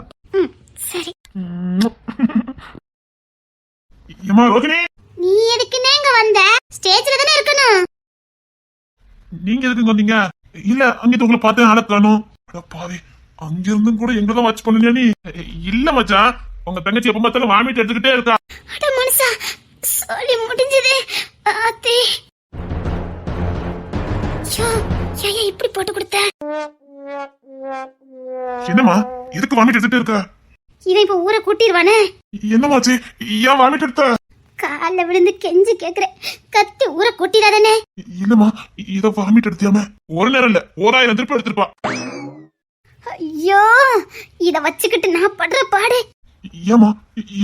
[SPEAKER 1] சரி.
[SPEAKER 2] ஏமா ரோகிணி,
[SPEAKER 1] நீ எதுக்குன்னே இங்க வந்த? ஸ்டேஜ்ல தானே இருக்கணும்.
[SPEAKER 2] நீங்க எதுக்கு வந்தீங்க? இல்ல, அங்கிட்டு உங்களை பார்த்தேன், ஆள காணோம். பாவி, அங்கிருந்தும் கூட எங்கதான் வாட்ச் பண்ணுங்க நீ. இல்ல மச்சான், உங்க தங்கச்சி எப்ப பார்த்தாலும் வாமிட் எடுத்துக்கிட்டே இருக்கா.
[SPEAKER 1] அட மனுஷா, சொல்லி முடிஞ்சது. ஆத்தி, ஏன் இப்படி போட்டு கொடுத்த?
[SPEAKER 2] என்னமா, எதுக்கு வாமிட் எடுத்துட்டே இருக்க?
[SPEAKER 1] இவன் இப்ப ஊரை கூட்டிடுவானே.
[SPEAKER 2] என்னமாச்சு? ஏன் வாமிட் எடுத்த?
[SPEAKER 1] கால விழுந்து கெஞ்சி கேக்குறேன், கத்தி ஊரை கூட்டிடாதானே.
[SPEAKER 2] இல்லமா, இத வாமிட் எடுத்தியாம ஒரு நேரம் இல்ல 1000 திருப்பி எடுத்திருப்பா.
[SPEAKER 1] ஐயோ, இத வச்சுக்கிட்டு நான் படுற பாடு.
[SPEAKER 2] ஏமா,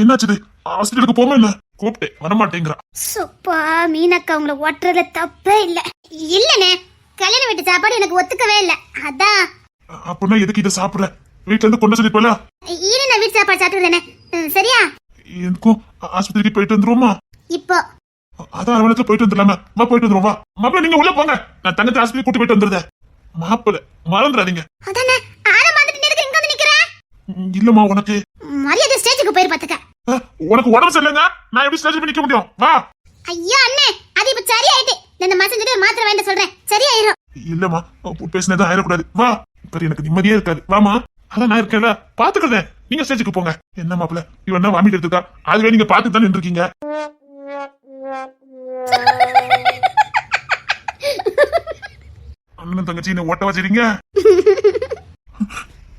[SPEAKER 2] என்னாச்சு? ஹாஸ்பிட்டலுக்கு போமா? என்ன கூப்பிட்டே வரமாட்டேங்கிறா.
[SPEAKER 1] சுப்பா, மீனக்கா உங்களை ஓட்டுறதுல தப்பே இல்ல. இல்லனே, கல்யாண வீட்டு சாப்பாடு எனக்கு ஒத்துக்கவே இல்ல. அதான்.
[SPEAKER 2] அப்படின்னா எதுக்கு இதை சாப்பிடுற? வீட்டுல இருந்து கொண்டு சொல்லிருப்பல.
[SPEAKER 1] இனி நான் வீட்டு சாப்பாடு சாப்பிட்டுறேனே. சரியா?
[SPEAKER 2] எனக்கும் ஆஸ்பத்திரிக்கு போயிட்டு வந்துருவோமா?
[SPEAKER 1] இப்போ
[SPEAKER 2] அதான் அரவணைச்சு போயிட்டு வந்துடலாமா? போயிட்டு வந்துருவோமா? மாப்பிள்ள நீங்க உள்ள போங்க, நான் தங்கச்சி ஆஸ்பத்திரி கூட்டி போயிட்டு வந்துருந்தேன். மாப்பிள்ள மறந்துடாதீங்க.
[SPEAKER 1] அதானே, ஆள மாதிரி நீ எதுக்கு இங்க வந்து நிக்கிற?
[SPEAKER 2] இல்லம்மா, உனக்கு
[SPEAKER 1] மரியாதை ஸ்டேஜுக்கு போயிரு பாத்துக்க.
[SPEAKER 2] உனக்கு உடம்பு சரியில்லைங்க, நான் எப்படி ஸ்டேஜ் பண்ணி நிக்க முடியும்? வா.
[SPEAKER 1] ஐயோ அண்ணே, அது இப்ப சரியாயிட்டு. இந்த மாசம் கிட்ட மாத்திரை வேண்டாம் சொல்றேன், சரியாயிரும்.
[SPEAKER 2] இல்லம்மா, பேசினதான் ஆயிடக்கூடாது. வா. இப்ப எனக்கு நிம்மதியே இருக்காது. வாமா, அதான் நான் இருக்கேன்ல, பாத்துக்கிறேன். நீங்க ஸ்டேஜுக்கு போங்க. என்ன மாப்பிள்ள, இவன் என்ன வாமிட் எடுத்துக்கா? அதுவே நீங்க பாத்து தான் நின்று இருக்கீங்க. அண்ணன் தங்கச்சி என்ன ஓட்ட வச்சிருங்க.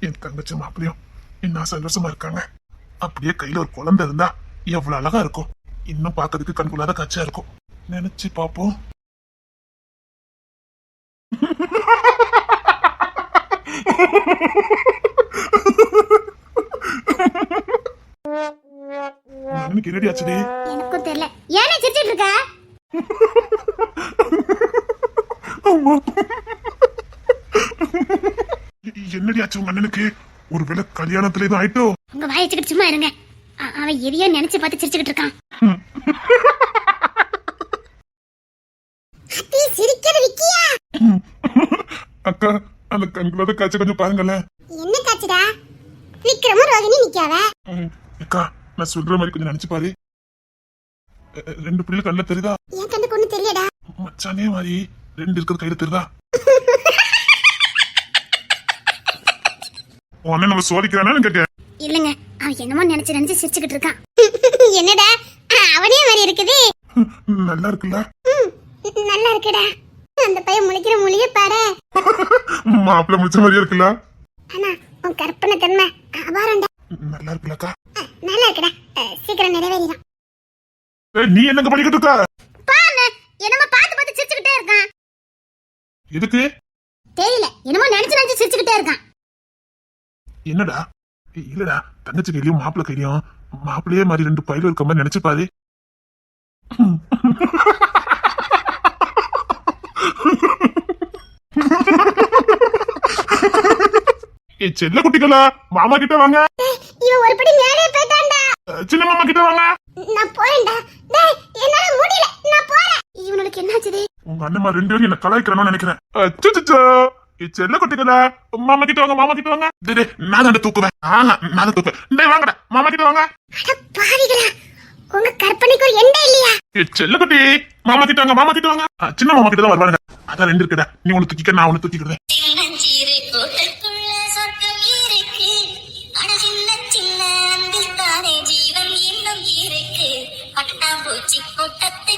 [SPEAKER 2] என் தங்கச்சி மாப்பிளையும் என்ன சந்தோஷமா இருக்காங்க. அப்படியே கையில ஒரு குழந்தை இருந்தா எவ்வளவு அழகா இருக்கும். இன்னும் பாக்கிறதுக்கு கண்குள்ளாத காட்சியா இருக்கும். நினைச்சு பாப்போம். எனக்கு ரெடி ஆச்சுடி.
[SPEAKER 1] எனக்கும் தெரியல, ஏனே சிரிச்சிட்டு இருக்க?
[SPEAKER 2] அம்மா, என்ன என்னடி ஆச்சு உங்க அண்ணனுக்கு? ஒருவேளை கல்யாணத்துல எதுவும் ஆயிட்டோ?
[SPEAKER 3] உங்க வாயை வச்சுக்கிட்டு சும்மா இருங்க. அவன் எதையோ நினைச்சு பார்த்து சிரிச்சுக்கிட்டு இருக்கான்.
[SPEAKER 1] அத்தி சிரிக்கிறது விக்கியா?
[SPEAKER 2] அக்கா அந்த கண்களோட காட்சி கொஞ்சம் பாருங்களேன்.
[SPEAKER 1] என்ன காச்சுடா? விக்ரமும் ரோகிணி நிக்காவ.
[SPEAKER 2] அக்கா நான் சொல்ற மாதிரி கொஞ்சம் நினைச்சு பாரு. ரெண்டு பிள்ளை கண்ணுல தெரியுதா?
[SPEAKER 1] என் கண்ணுக்கு ஒண்ணு தெரியடா.
[SPEAKER 2] மச்சானே மாதிரி ரெண்டு இருக்கிறது கையில தெரியுதா? உடனே நம்ம சோதிக்கிறானு கேட்க.
[SPEAKER 3] இல்லங்க, அவன் என்னமோ நினைச்சு சிரிச்சுக்கிட்டு இருக்கான்.
[SPEAKER 1] என்னடா அவனே மாதிரி இருக்குது.
[SPEAKER 2] நல்லா இருக்குல்ல?
[SPEAKER 1] நல்லா இருக்குடா. அந்த பையன் முழிக்கிற மொழிய பாரு.
[SPEAKER 2] மாப்பிள்ள முடிச்ச மாதிரியா இருக்குல்ல?
[SPEAKER 1] ஆனா உன் கற்பனை தன்மை அபாரம்டா.
[SPEAKER 2] நல்லா இருக்குல்லக்கா?
[SPEAKER 1] நல்லா இருக்குடா. சீக்கிரம் நிறைவேறிடும்.
[SPEAKER 2] நீ என்னங்க பண்ணிக்கிட்டு இருக்க?
[SPEAKER 3] பாருங்க, என்னமோ பார்த்து சிரிச்சுக்கிட்டே இருக்கான்.
[SPEAKER 2] எதுக்கு?
[SPEAKER 3] தெரியல, என்னமோ நினைச்சு சிரிச்சுக்கிட்டே இருக்கான்.
[SPEAKER 2] என்னடா? இல்லடா, தங்கச்சி கையிலயும் மாப்பிள்ள கையிலயும் மாப்பிள்ளையே மாதிரி ரெண்டு பயில இருக்க மாதிரி நினைச்சு பாரு. செல்ல குட்டிகளா, மாமா கிட்ட வாங்க.
[SPEAKER 1] இவன் ஒருபடி மேலே போயிட்டான்டா.
[SPEAKER 2] சின்ன மாமா கிட்ட வாங்க.
[SPEAKER 1] நான் போறேன்டா. டேய் என்னால முடியல, நான் போறேன்.
[SPEAKER 3] இவனுக்கு என்னாச்சுது?
[SPEAKER 2] உங்க அண்ணம்மா ரெண்டு பேரும் என்ன கலாய்க்கிறேன்னு நினைக்கிறேன். அச்சச்சோ, செல்ல குட்டிகளா, மாமா கிட்ட வாங்க, மாமா கிட்ட வாங்க. டேய் நான் தான் தூக்குவேன். நான் தூக்குவேன். டேய் வாங்கடா, மாமா கிட்ட வாங்க.
[SPEAKER 1] அட பாவிகளா, உங்க கற்பனைக்கு ஒரு எண்டே இல்லையா?
[SPEAKER 2] செல்ல குட்டி, மாமா கிட்ட வாங்க, மாமா கிட்ட வாங்க. சின்ன மாமா கிட்ட தான் வருவாங்க. அதான் ரெண்டு இருக்குடா. நீ ஒண்ணு தூக்கிக்க, நான் ஒண்ணு தூக்கிக்கிறேன்.
[SPEAKER 5] ஜீவன் இன்னும் இருக்கு. பட்டாம்பூச்சி கூட்டத்தை